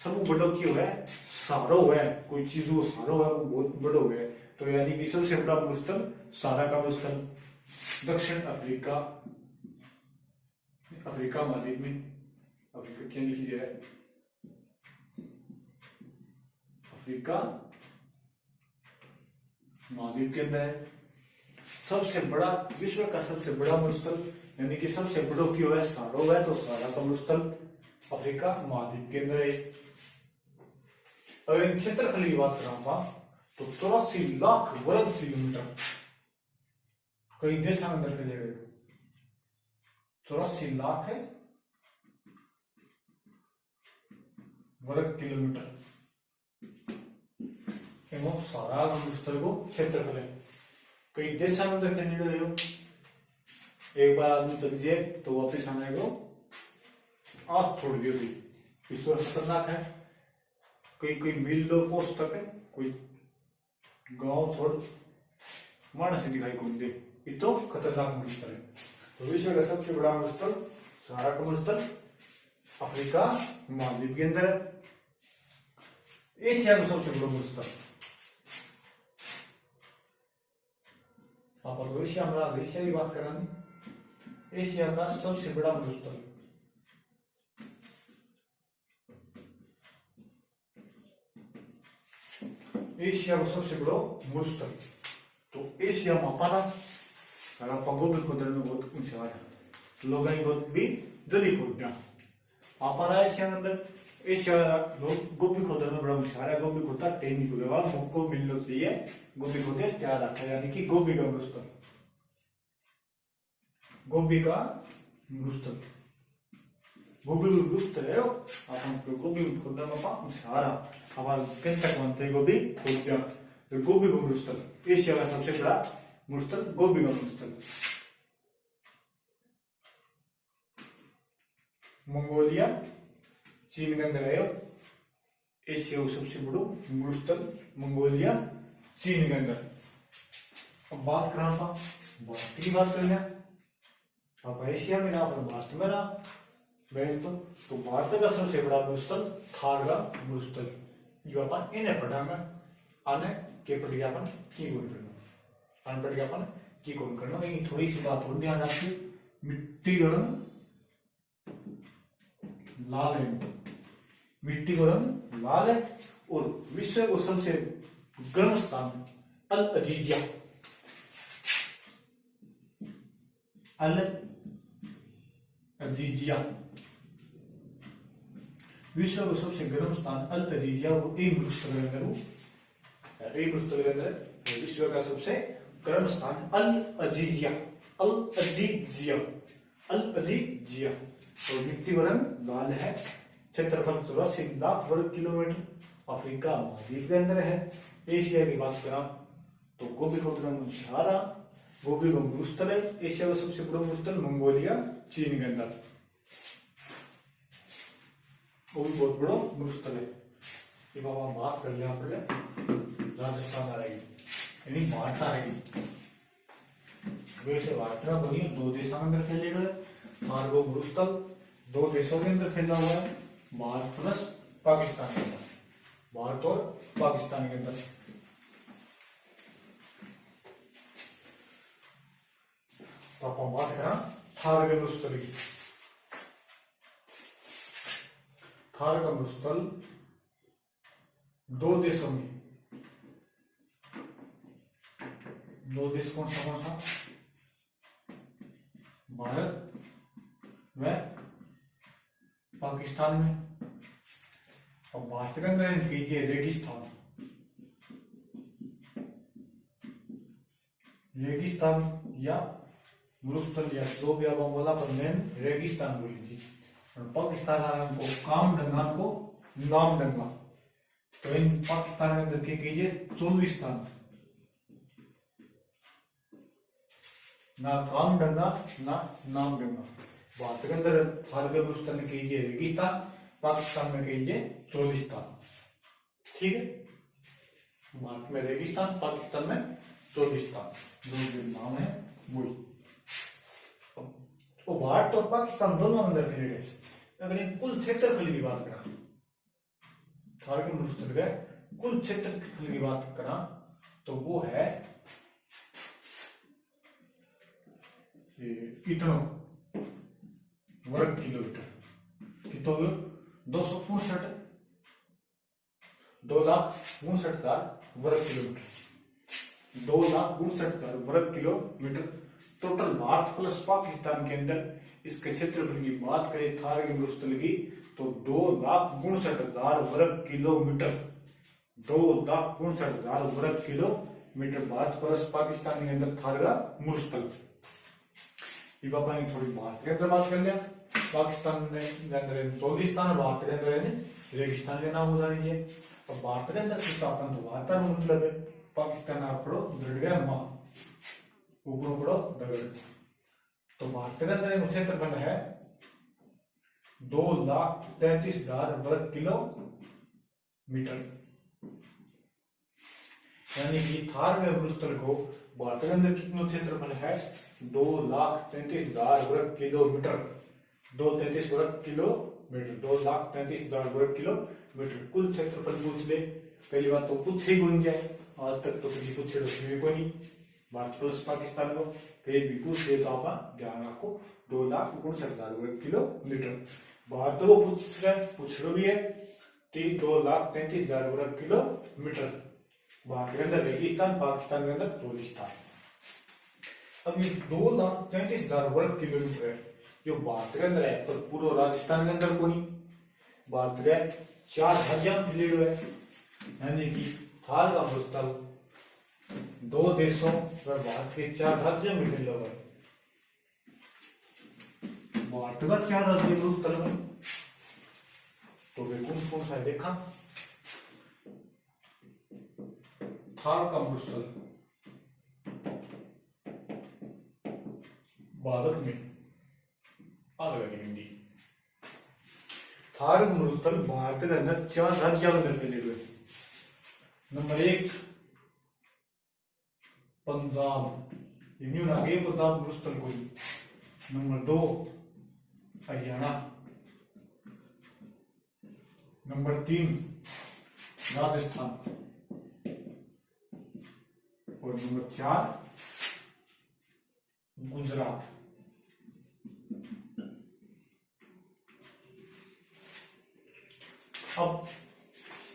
सब बड़ो क्यों है? सारो है, कोई चीज वो सारो है, वो बहुत बड़ो है, तो यानी कि सबसे बड़ा मरुस्थल सारा का मरुस्थल। दक्षिण अफ्रीका, अफ्रीका महाद्वीप में, अफ्रीका क्या लिखी जाए? अफ्रीका महाद्वीप के अंदर है। सबसे बड़ा, विश्व का सबसे बड़ा मरुस्थल, यानी कि सबसे बड़ो क्यों है? सारो है, तो सारा का मरुस्थल अफ्रीका महाद्वीप के अंदर है। अगर इन क्षेत्रफल की बात करा तो 84 लाख वर्ग किलोमीटर कई देशों अंदर फैले हुए। 84 लाख है वर्ग किलोमीटर एवं सारा मरुस्थल को क्षेत्रफल है। कई देशों अंदर फैले हुए। एक बार आदमी चल जाए तो वापिस आने को आस छोड़ दियो थी। ईश्वर खतरनाक है, कोई कोई मील लो पोस्ट तक है, कोई गांव छोड़ मानस से दिखाई कौन दे, ये तो खतरनाक मरुस्थल है। तो विश्व का सबसे बड़ा मरुस्थल सहारा का मरुस्थल अफ्रीका महाद्वीप के अंदर है। एशिया का सबसे बड़ा मरुस्थल आप एशिया की बात करानी, एशिया का सबसे बड़ा मरुस्थल एशिया का सबसे बड़ा मरुस्थल। तो एशिया में पाना गोभी खोदने में बहुत ऊंचा है, लोग बहुत भी जल्दी खोद दिया आप एशिया के अंदर। एशिया लोग गोभी खोदने में बड़ा होशियार है, गोभी खोदता टेन को जवाब मुझको मिलना चाहिए, गोभी खोदे तैयार रखा है, यानी कि गोभी का मरुस्थल, गोभी का मरुस्थल, गोभी का मरुस्थल है। आप गोभी खोदने में होशियार हमारा तक बनते गोभी खोद दिया, तो गोभी का मरुस्थल एशिया का सबसे बड़ा मरुस्थल गोभी का मरुस्थल। मंगोलिया चीन के अंदर है, एशिया का सबसे बड़ा मरुस्थल मंगोलिया चीन के अंदर। अब बात करना था भारत की, बात करना आप एशिया में ना भारत में ना बैठ तो भारत का सबसे बड़ा मरुस्थल थार का मरुस्थल, जो अपन इन्हें पढ़ांगे आने के पढ़ियापन की गुण करना, आने पढ़ियापन की गुण करना। लेकिन थोड़ी सी बात और ध्यान रखिए, मिट्टी का रंग लाल है, मिट्टी का रंग लाल है, और विश्व को सबसे गर्म स्थान अल अजीजिया, अल अजीजिया विश्व का सबसे गर्म स्थान अल अजीजिया, वो एक मरुस्थल के अंदर, एक मरुस्थल के अंदर विश्व का सबसे गर्म स्थान अल अजीजिया, अल अजीजिया, अल अजीजिया। और मिट्टी का रंग लाल है, क्षेत्रफल 84 लाख वर्ग किलोमीटर, अफ्रीका महाद्वीप के अंदर है। एशिया की बात करा तो गोभी का रंग सहारा, गोभी का मरुस्थल है, एशिया का सबसे बड़ा मरुस्थल मंगोलिया चीन के अंदर, वो भी बहुत बड़ा मरुस्थल है। ये बाबा बात कर लिया पहले राजस्थान आ रहेगी, यानी भारत आ रहेगी, वैसे भारत में बनी दो देशों के अंदर फैले हुए, थार को मरुस्थल दो देशों के अंदर फैला हुआ है, भारत प्लस पाकिस्तान के अंदर, भारत और पाकिस्तान के अंदर। तो आप बात करा थार के मरुस्थल की, थार का मरुस्थल दो देशों में, दो देश कौन सा भारत व पाकिस्तान में। और भारत के अंदर कीजिए रेगिस्तान, रेगिस्तान या मरुस्थल या जो भी आप बोला पर मेन रेगिस्तान बोली थी। और पाकिस्तान को काम डंगा को नाम डंगा, तो इन पाकिस्तान के अंदर क्या कीजिए चोलिस्तान, ना काम डंगा ना नाम डंगा। भारत के अंदर थार के मरुस्थल में कीजिए रेगिस्तान, पाकिस्तान में कीजिए चोलिस्तान, ठीक है। भारत में रेगिस्तान, पाकिस्तान में चोलिस्तान, दो नाम है वही। तो भारत और पाकिस्तान दोनों अंदर फैले गए। अगर एक कुल क्षेत्रफल की बात करा, थार के मरुस्थल का कुल क्षेत्रफल की बात करा तो वो है इतना वर्ग किलोमीटर, कितना 265 2,65,000 वर्ग किलोमीटर, 2,65,000 वर्ग kilometre total. Bharat plus Pakistan के अंदर इसके क्षेत्रफल की बात करें थार के मरुस्थल की तो 2,65,000 वर्ग किलोमीटर, 2,65,000 वर्ग किलोमीटर भारत प्लस पाकिस्तान के अंदर थार का मरुस्थल। ये पापा ने थोड़ी भारत के अंदर बात कर लिया, पाकिस्तान के अंदर चोलिस्तान, भारत के अंदर रेगिस्तान के नाम बता दीजिए। और भारत के अंदर स्थापन तो भारत का मतलब है, पाकिस्तान आप पढ़ो दृढ़ मां ऊपर पढ़ो दगड़, तो भारत के अंदर क्षेत्रफल है 2,33,000 वर्ग किलोमीटर। यानी कि थार में मरुस्थल को भारत के अंदर कितना क्षेत्रफल है 2,33,000 वर्ग किलोमीटर। 233 वर्ग किलोमीटर, 2,33,000 वर्ग किलोमीटर कुल क्षेत्रफल पूछ ले। पहली बात तो पूछे ही नहीं जाए, आज तक तो कभी पूछे तो कोई नहीं भारत प्लस पाकिस्तान को, फिर भी पूछ ले तो आप ध्यान रखो 2,59,000 वर्ग किलोमीटर। भारत को पूछ लो भी है 2,33,000 वर्ग किलोमीटर। भारत के अंदर रेगिस्तान, पाकिस्तान के अंदर रेगिस्तान। अब ये 2,33,000 वर्ग किलोमीटर है जो भारत के अंदर है, पर पूरा राजस्थान के अंदर को नहीं। भारत के 4 राज्यों में फैले हुए है, यानी कि थार का मरुस्थल 2 देशों और भारत के 4 राज्यों में फैला हुआ है। भारत का 4 राज्य मरुस्थल में तो वे कौन कौन सा देखा। थार का मरुस्थल भारत में हिंदी। थार का मरुस्थल भारत के अंदर 4 राज्यों के अंदर फैले हुए। नंबर 1 पंजाब, पंजाब मरुस्थल को। नंबर 2 हरियाणा। नंबर 3 राजस्थान। और नंबर 4 गुजरात। अब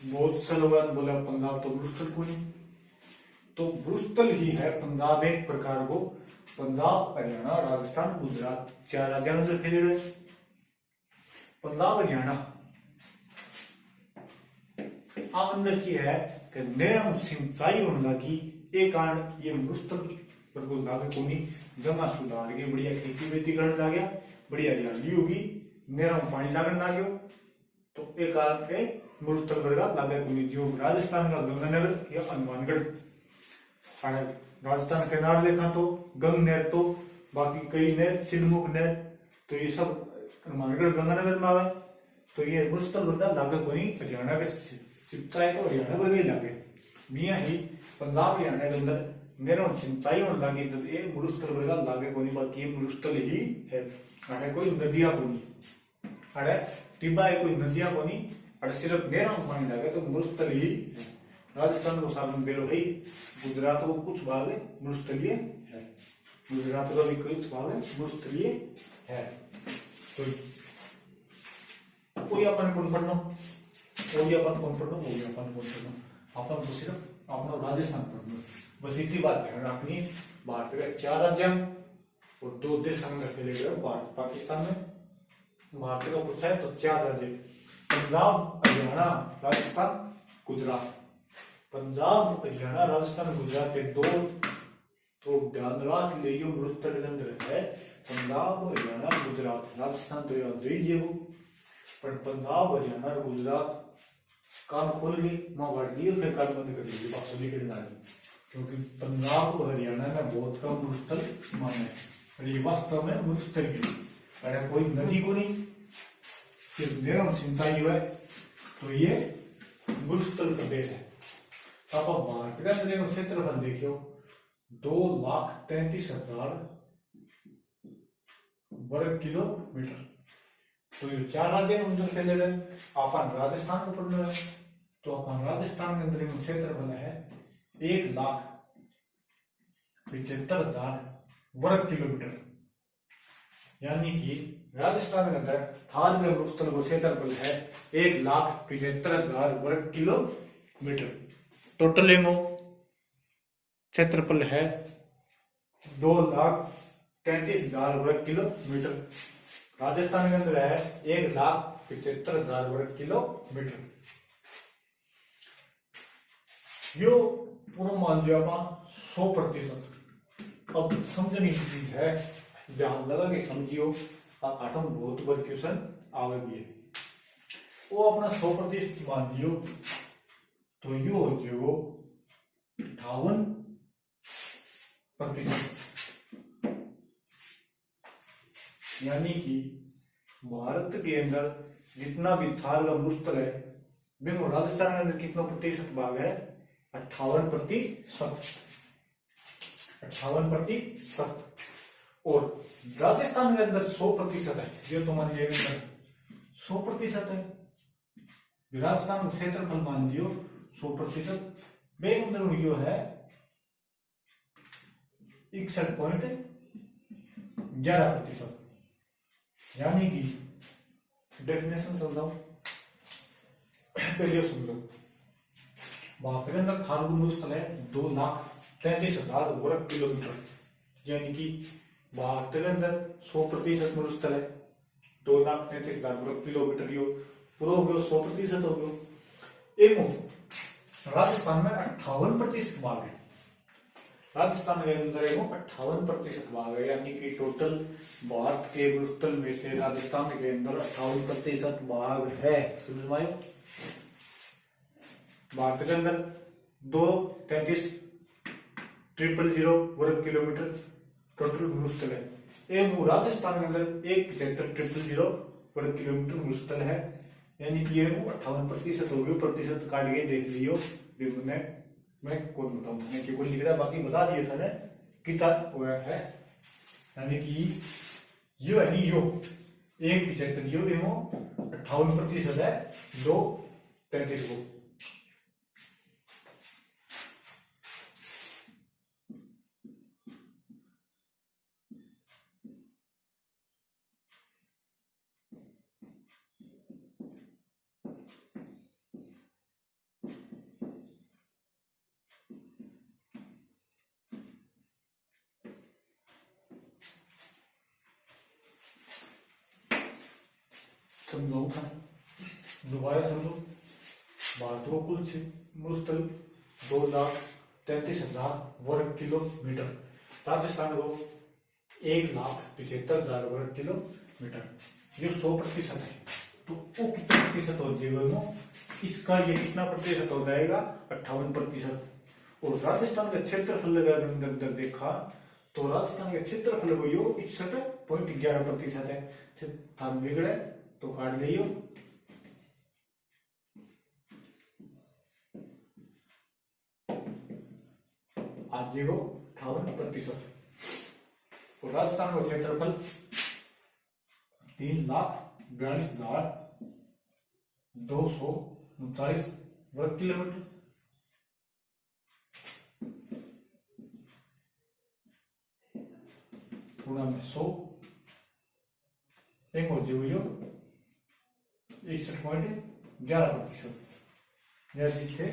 बहुत से लोग बोले पंजाब तो मरुस्थल को नहीं, तो मरुस्थल ही है पंजाब एक प्रकार को। पंजाब, हरियाणा, राजस्थान, गुजरात 4 राज्यों में फैले हुए। पंजाब हरियाणा अंदर की है कि नरम सिंचाई होने लगी, एक कारण ये मरुस्थल पर को लागू कोनी जमा सुधार के बढ़िया खेती वेती करने लग गया, बढ़िया हरियाली होगी, नरम पानी लगने लग गयो, तो एक कारण के मरुस्थल पर लागे कोनी। जो राजस्थान का गंगानगर या हनुमानगढ़, राजस्थान के नार लेखा तो गंग नहर, तो बाकी कई नहर, चिलमुख नहर, तो ये सब हनुमानगढ़ गंगानगर में आवे, तो ये मरुस्थल पर लागे कोनी। हरियाणा के सिंचाई तो हरियाणा पर ही लागे, मियाँ ही पंजाब हरियाणा के अंदर नहरों सिंचाई होने लगी, तो ये मरुस्थल पर लागे कोनी, बाकी ये मरुस्थल ही है। अरे कोई नदियां कोनी, अरे टिब्बा है, कोई नदियां कोनी, अरे सिर्फ नहरों में पानी लगे तो मरुस्थल ही है। राजस्थान को साधन बेलो है, गुजरात को कुछ भाग मरुस्थलीय है, गुजरात का भी कुछ भाग मरुस्थलीय है। तो कोई अपन कौन पढ़ना, कोई अपन कौन पढ़ना, कोई अपन कौन पढ़ना, अपन तो सिर्फ अपना राजस्थान पढ़ना, बस इतनी बात ध्यान रखनी। भारत के 4 राज्य और 2 देश अंदर फैले हुए, भारत पाकिस्तान में। भारत का पूछा है तो 4 राज्य पंजाब, हरियाणा, राजस्थान, गुजरात। पंजाब, हरियाणा, राजस्थान, गुजरात के 2 तो ध्यान रख लियो मरुस्थल के अंदर है पंजाब, हरियाणा, गुजरात। राजस्थान तो याद रही वो, पर पंजाब, हरियाणा, गुजरात कान खोल के मां बढ़ लिए, फिर कान बंद कर दिए, बात सुनी करना है, क्योंकि पंजाब और हरियाणा में बहुत कम मरुस्थल माने है, और ये वास्तव में मरुस्थल की अरे कोई नदी को नहीं, सिर्फ नहरों सिंचाई हुआ है, तो ये मरुस्थल प्रदेश है। आप भारत के अंदर क्षेत्रफल देखियो 2,33,000 वर्ग किलोमीटर, तो ये 4 राज्य के अंदर फैले हुए। अपन राजस्थान को पढ़ना है, तो अपन राजस्थान के अंदर क्षेत्रफल है 1,75,000 वर्ग किलोमीटर। यानी कि राजस्थान के अंदर थार में मरुस्थल को क्षेत्रफल है 1,75,000 वर्ग किलोमीटर। टोटल क्षेत्रफल है 2,33,000 वर्ग किलोमीटर। राजस्थान के अंदर है 1,75,000 वर्ग किलोमीटर। यो पूरा मान लिया 100%। अब समझने की चीज है, ध्यान लगा के समझियो, आठम बहुत बार क्वेश्चन आवेगी है। वो अपना 100% मान लियो, तो यो होती है वो 58%। यानी कि भारत के अंदर जितना भी थार का मरुस्थल है, देखो राजस्थान के अंदर कितना प्रतिशत भाग है? 58%। 58%। और राजस्थान के अंदर 100% है, जो तो मान लीजिए 100% है। राजस्थान का क्षेत्रफल मान लियो 100%, वे अंदर यो है 61.11%। यानी कि डेफिनेशन समझाओ, पहले समझो। भारत के अंदर थारू मरुस्थल है 2,33,000 वर्ग किलोमीटर, यानी कि भारत के अंदर 100% मरुस्थल है 2,33,000 वर्ग किलोमीटर। यो पूरा हो गया 100% हो गया। एवं राजस्थान में 58% भाग है। राजस्थान के अंदर 58% भाग है, यानी कि टोटल भारत के मरुस्थल में से राजस्थान के अंदर 58% भाग है। समझ में आयो? भारत के अंदर 2,33,000 वर्ग किलोमीटर टोटल मरुस्थल है। एवं राजस्थान के अंदर 1,75,000 वर्ग किलोमीटर मरुस्थल है, यानी कि 58% हो गया। प्रतिशत काट के देख लियो, मैं कौन बताऊं था कि कोई लिख रहा, बाकी बता दिए था ने कितना हुआ है। यानी कि यो है नी, यो 1,75 यो 58% है 2,33 को। समझाऊं था, दोबारा समझो। भारत को कुल मरुस्थल 2,33,000 वर्ग किलोमीटर, राजस्थान को 1,75,000 वर्ग किलोमीटर। ये 100% है, तो वो कितना प्रतिशत हो जाएगा? इसका ये कितना प्रतिशत हो जाएगा? 58%। और राजस्थान का क्षेत्रफल अगर देखा तो राजस्थान के क्षेत्रफल को यो 61.11% है। बिगड़े तो काट दियो। आज देखो 58%। और राजस्थान का क्षेत्रफल 3,42,239 वर्ग किलोमीटर। पूरा में 100 एक हो जाइयो 61.11%। जैसे थे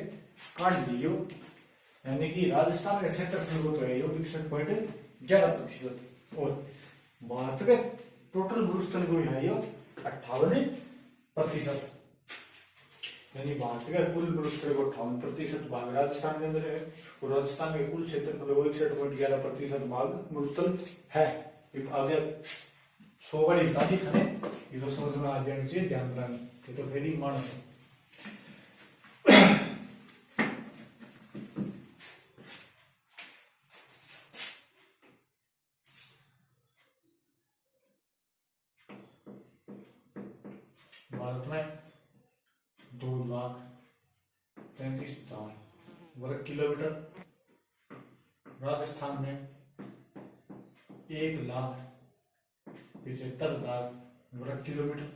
काट दियो, यानी कि राजस्थान का क्षेत्रफल तो है 61.11%। और भारत के टोटल मरुस्थल को है 58%। यानी भारत के कुल मरुस्थल को 58% भाग राजस्थान के अंदर है, और राजस्थान के कुल क्षेत्रफल को 61.11% भाग मरुस्थल है। आगे 100 बार इतना था, ये तो समझ में आ जाना चाहिए, ध्यान रखना, ये तो वेरी मान है। भारत में 2,33,000 वर्ग किलोमीटर, राजस्थान में 1,75,000 वर्ग किलोमीटर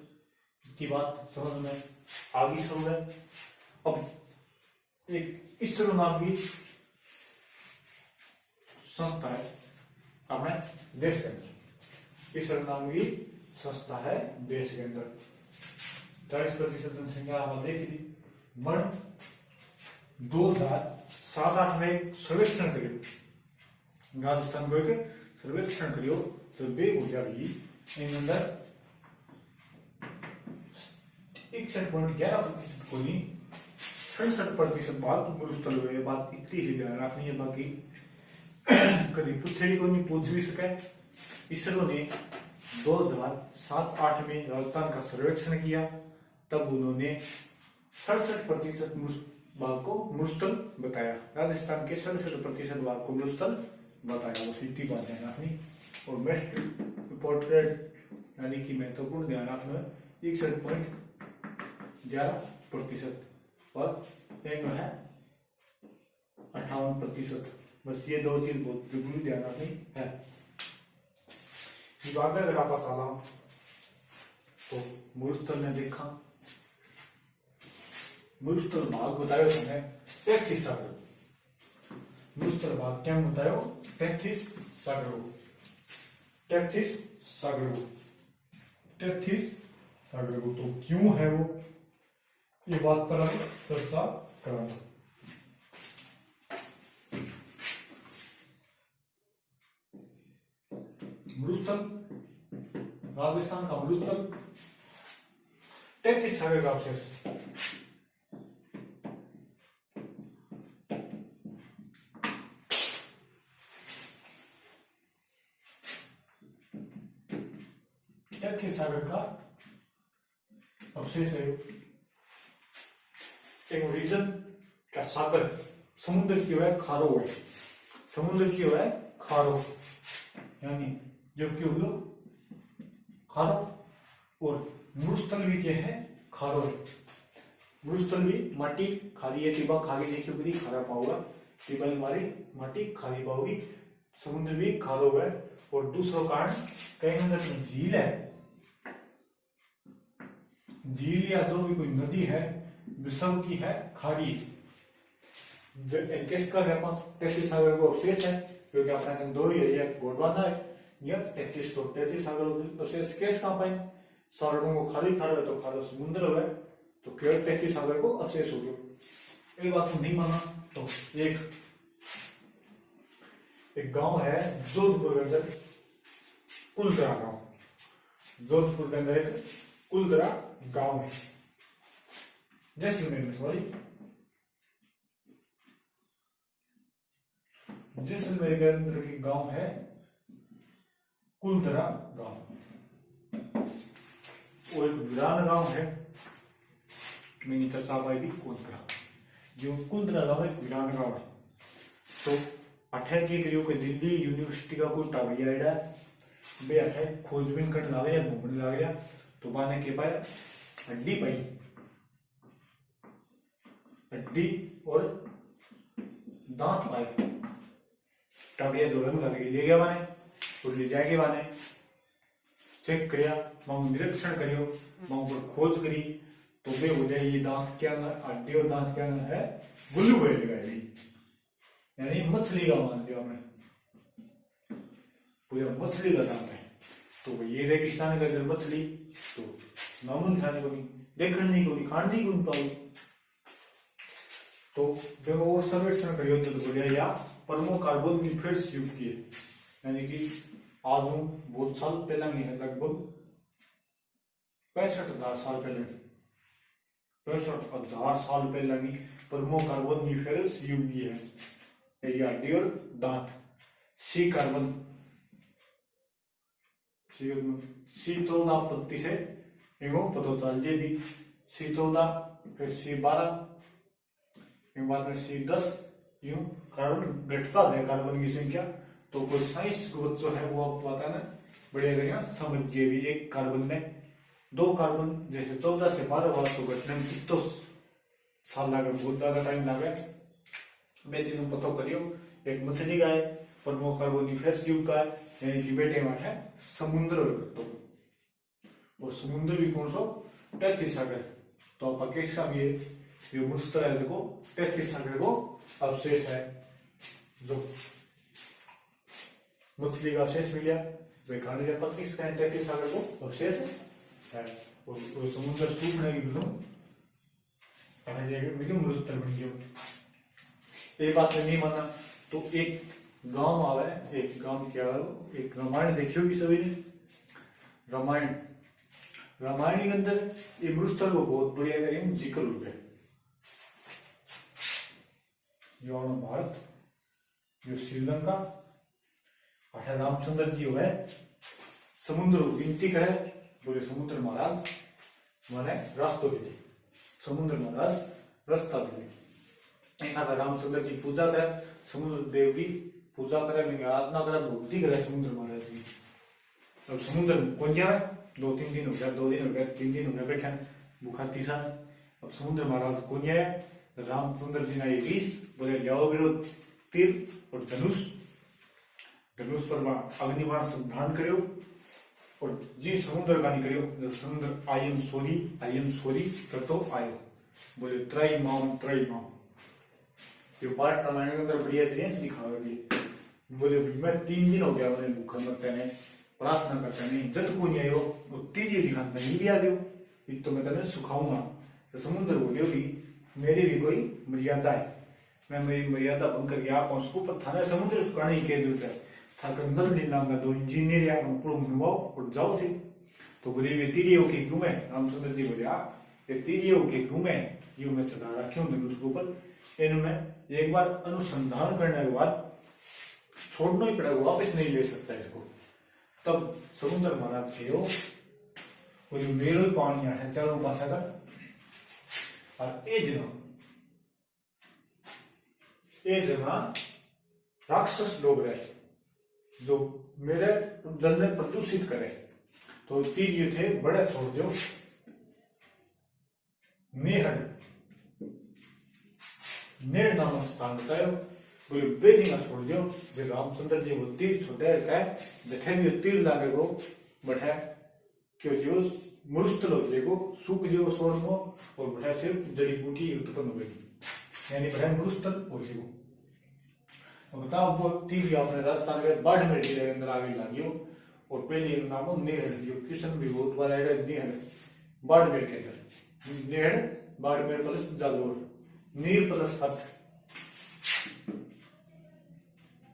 की बात समझ में आगे समझ में। अब एक इसरो नाम की संस्था है अपने देश के अंदर, इसरो नाम की संस्था है देश के अंदर। 40% जनसंख्या आप देख ली। मन 2007-8 में एक सर्वेक्षण करियो, राजस्थान को एक सर्वेक्षण करियो तो बे हो जाएगी इन अंदर 61.11% को नहीं 66% बात मरुस्थल हुए। बात इतनी ही ध्यान रखनी है, बाकी कभी पूछेगी को नहीं, पूछ भी सके। इसरो ने 2007-8 में राजस्थान का सर्वेक्षण किया, तब उन्होंने 67% भाग को मरुस्थल बताया। राजस्थान के 67% भाग को मरुस्थल बताया। बस इतनी बात है अपनी। और मोस्ट इम्पोर्टेंट यानी कि महत्वपूर्ण ध्यान रखना 61.11% और एंगल है 58%। बस ये दो चीज बहुत जरूरी ध्यान रखनी है। आगे अगर आप आला तो मरुस्थल ने देखा, मरुस्थल भाग बतायो तुम्हें 33 सागर। मरुस्थल भाग क्या बतायो 33 सागरों। 33 सागरों, 33 सागरों तो क्यों है वो, ये बात पर हम चर्चा करेंगे। मरुस्थल, राजस्थान का मरुस्थल 33 सागर का अवशेष। सागर का अवशेष है। एक रीजन का सागर समुद्र की है खारो है, समुद्र की है खारो, यानी जो क्यों खारो। और मरुस्थल भी क्या है खारो है। मरुस्थल भी माटी खारी है, टिबा खारी देखियो करी खारा पाओगा, टिबा हमारी माटी खारी पाओगी। समुद्र भी खारो है। और दूसरा कारण कहीं अंदर झील है, झील या जो भी कोई नदी है विषम की है खारी। किसका व्यापक 33 सागर को अवशेष है, क्योंकि अपने दो ही है, एक गोडवाना है या 33 सागर अवशेष केस कहां पाए, सागरों को खाली खारा है तो खारा समुद्र है, तो केवल 33 सागर को अवशेष हो गया। एक बात को नहीं माना तो एक गांव है जोधपुर के अंदर, कुलदरा गांव। जोधपुर के अंदर एक कुलदरा गांव है, जैसलमेर में, सॉरी जैसलमेर के अंदर की गांव है कुलदरा गांव। वो एक वीरान गांव है, मैंने चर्चा पाई भी कुलदरा, जो कुलदरा गांव एक वीरान गांव है। तो 18 के करीब के दिल्ली यूनिवर्सिटी का कोई टावरिया एडा बे 18 खोजबीन करने लगा या घूमने लग गया, तो बाने के पाया हड्डी पाई, हड्डी और दांत पाए। टावरिया जो रंग लगे ले गया बाने, और ले जाके बाने चेक करिया, मांग निरीक्षण करियो, मांग पर खोज करी, तो बे हो जाए ये दांत क्या हड्डी और दांत क्या है गुल्लू हुए लगाई, यानी मछली का मान लिया हमने, पूरा मछली का दांत है। तो ये रेगिस्तान के अंदर मछली तो नामुन खाने को नहीं, देखने को नहीं, खाने को नहीं पाओगे। तो देखो और सर्वेक्षण करियो तो बोलिया या परमो कार्बन की फिर युग की है, यानी कि आज बहुत साल पहला नहीं है, लगभग 65,000 साल पहले, 65,000 साल पहले की परमो कार्बन की फिर युग की है हड्डी और दांत। सी कार्बन C14 पत्ती से पता चल जे भी C14, फिर C12, बाद में C10, यूं कार्बन घटता है कार्बन की संख्या। तो कोई साइंस को जो है वो आपको पता है ना, बढ़िया समझिए भी। एक कार्बन में 2 कार्बन जैसे 14 से 12 बार तो घटने में कितना साल लगे, बहुत ज्यादा टाइम लगे। मैं चीजों पता करियो। एक मछली का है परमो कार्बोनिफेरस युग का है, यानी कि बेटे में है समुद्र, तो और समुद्र भी कौन सा 33 सागर। तो आप केस का भी ये मरुस्थल है देखो 33 सागर को अवशेष है, जो मछली का अवशेष मिल गया वे खाने का 35 का 33 सागर को अवशेष है। और समुद्र सूखने की मरुस्थल बन गया। एक बात में नहीं माना तो एक गांव आवे, एक गांव क्या एक रामायण देखी होगी सभी ने, रामायण के अंदर ये मरुस्थल को बहुत बढ़िया करेंगे जिक्र हो गया। जो भारत, जो श्रीलंका, रामचंद्र जी है समुद्र विनती करे, बोले समुद्र महाराज मैंने रास्ता दे, समुद्र महाराज रास्ता दे। रामचंद्र की पूजा करे, समुद्र देव की पूजा करे, आराधना करे, भक्ति करे समुद्र महाराज की। अब समुद्र कौन जाए 2-3 दिन हो गया, 2 दिन हो गया, 3 दिन हो गया बैठा भूखा तीसा। अब समुद्र महाराज को नहीं आया, रामचंद्र जी ने 20 बोले लियाओ विरोध तीर और धनुष। धनुष पर अग्निबाण संधान करो और जी समुद्र का नहीं करो, समुद्र आयम सोरी कर तो आयो। बोले त्रय माम। ये पाठ रामायण के अंदर बढ़िया तरीके दिखाओगे। बोले मैं 3 दिन हो गया उन्हें भूखा मरते ने प्रार्थना करते नहीं, जब को नहीं आयो वो तीजे दिखाता नहीं भी आ गयो, तो मैं तेने सुखाऊंगा। तो समुद्र बोलियो भी मेरी भी कोई मर्यादा है, मैं मेरी मर्यादा भंग करके आप उसको पर थाने समुद्र सुखाने की क्या जरूरत है। था नल नीलांगा 2 इंजीनियर या पूरा घुमाओ और जाओ थे। तो बोले वे तीरियों के घूमे। रामचंद्र जी बोले ये तीरियों के घूमे यू मैं चढ़ा रखा हूँ उसके ऊपर। इनमें एक बार अनुसंधान करने के बाद छोड़ना ही पड़ेगा, वापस नहीं ले सकता इसको। तब समुद्र महाराज थे वो मेरो ही पानी है चारों पास अगर और ये जगह राक्षस लोग रहे जो मेरे जल में प्रदूषित करे। तो तीर ये थे बड़े छोड़ दो नेड़ नामक स्थान बतायो। बोले बेजिंगा छोड़ दियो। जो रामचंद्र जी वो तीर छोटे जठे भी तीर लागे को बैठे क्यों जो मरुस्थल हो जाएगो सूख जो सोड़ को और बैठे सिर्फ जड़ी बूटी उत्पन्न हो गई, यानी बैठे मरुस्थल हो जाएगो। बताओ वो तीर आपने राजस्थान के बाड़मेर जिले के अंदर आगे लागियो और पहले नाम नेहड़ दियो। किशन भी बहुत बार आएगा नेहड़ बाड़मेर के अंदर, नेहड़ बाड़मेर प्लस जालोर नीर प्लस हथ,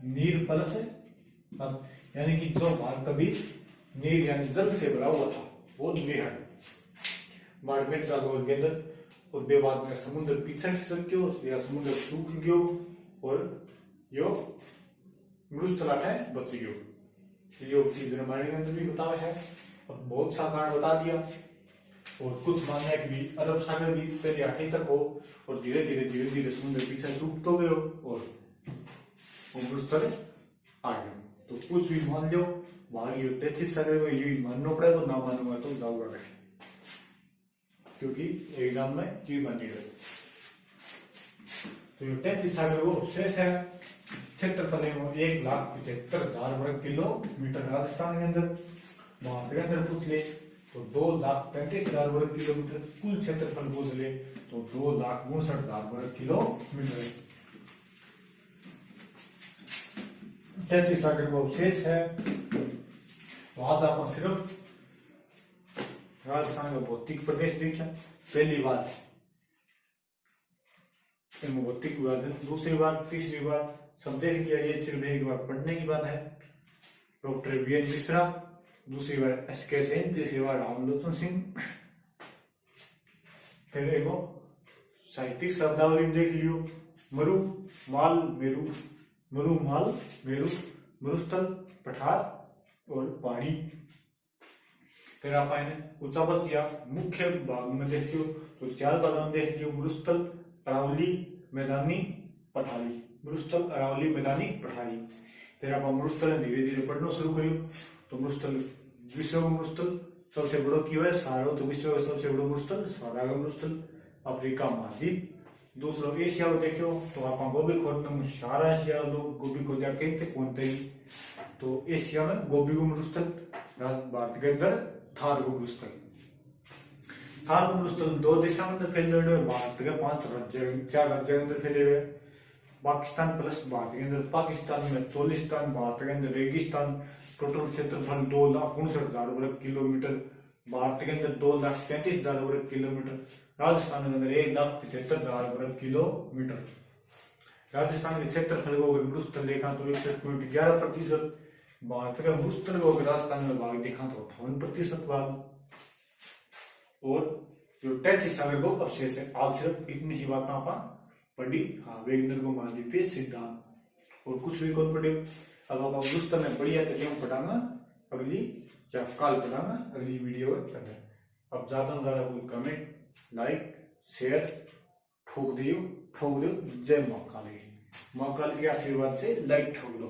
नीर प्लस हथ, यानी कि जो भाग कभी नीर यानी जल से भरा हुआ था वो नेहड़ बाड़मेर जालोर के अंदर। और बे बाद में समुद्र पीछे खिसक गयो या समुद्र सूख गयो और यो मृतलाट है बच गयो। यो चीज रामायण के अंदर भी बताया है और बहुत सा कारण बता दिया। और कुछ मानना है कि भी अरब सागर भी पहले 8 तक हो और धीरे धीरे समुद्र पीछे सूख तो गयो और वो मृतल आ गयो। तो कुछ भी मान लो वहां यो 33 सागर में यही मानना पड़ेगा, ना मानूंगा तो जाऊंगा क्योंकि एग्जाम में ये मानिएगा। तो ये 33 सागर वो शेष है क्षेत्रफल 1,75,000 वर्ग किलोमीटर राजस्थान के अंदर। भारत के अंदर पूछ ले तो 2,35,000 वर्ग किलोमीटर, कुल क्षेत्रफल पूछ ले तो 2,59,000 वर्ग किलोमीटर। 33 सागर वो शेष है। तो आज आप सिर्फ राजस्थान का भौतिक प्रदेश देखा पहली बार, भौतिक विभाजन दूसरी बार, तीसरी बार सब देख लिया। ये सिर्फ एक बार पढ़ने की बात है। Doctor VN. मिश्रा, दूसरी बार एस.के. जैन, तीसरी बार रामलोचन सिंह। फिर एगो साहित्यिक शब्दावली में देख लियो मरु माल मेरु, मरु माल मेरु, मरुस्थल पठार और पहाड़ी। फिर आप ऊंचा बस या मुख्य भाग में देखियो तो 4 भागों में देख लियो मरुस्थल, अरावली, मैदानी, पठारी। मरुस्थल, अरावली, मैदानी, पठारी। फिर आप मरुस्थल धीरे धीरे पढ़ना शुरू करियो। तो मरुस्थल विश्व का मरुस्थल सबसे बड़ो की है सारो, तो विश्व का सबसे बड़ो मरुस्थल सारा का मरुस्थल अफ्रीका महाद्वीप। दूसरा एशिया को देखियो तो आप गोभी खोजने सारा एशिया लोग गोभी को जाके कौन थे तो एशिया में गोभी को मरुस्थल, भारत के अंदर थार को मरुस्थल। थार को मरुस्थल 2 दिशा में अंदर फैले हुए, भारत के 4 राज्य के अंदर फैले हुए। पाकिस्तान प्लस भारत के अंदर, पाकिस्तान में चोलिस्तान, भारत के अंदर रेगिस्तान। टोटल क्षेत्रफल 2,59,000 वर्ग किलोमीटर, भारत के अंदर 2,35,000 वर्ग किलोमीटर, राजस्थान के अंदर 1,75,000 वर्ग किलोमीटर। राजस्थान के क्षेत्रफल को मरुस्थल देखा तो 61.11%, भारत का मरुस्थल को राजस्थान में भाग देखा तो 58% भाग। और जो 33 सागर को अवशेष है। आज सिर्फ इतनी ही बात आप पढ़ी। हाँ, वेगनर को महाद्वीपीय सिद्धांत और कुछ भी कौन पढ़े। अब आप मरुस्थल में बढ़िया तरीके में पढ़ाना अगली या कल पढ़ाना अगली वीडियो के अंदर। अब ज्यादा से ज्यादा कोई कमेंट, लाइक, शेयर ठोक दियो। जय महाकाल के आशीर्वाद से लाइक ठोक लो।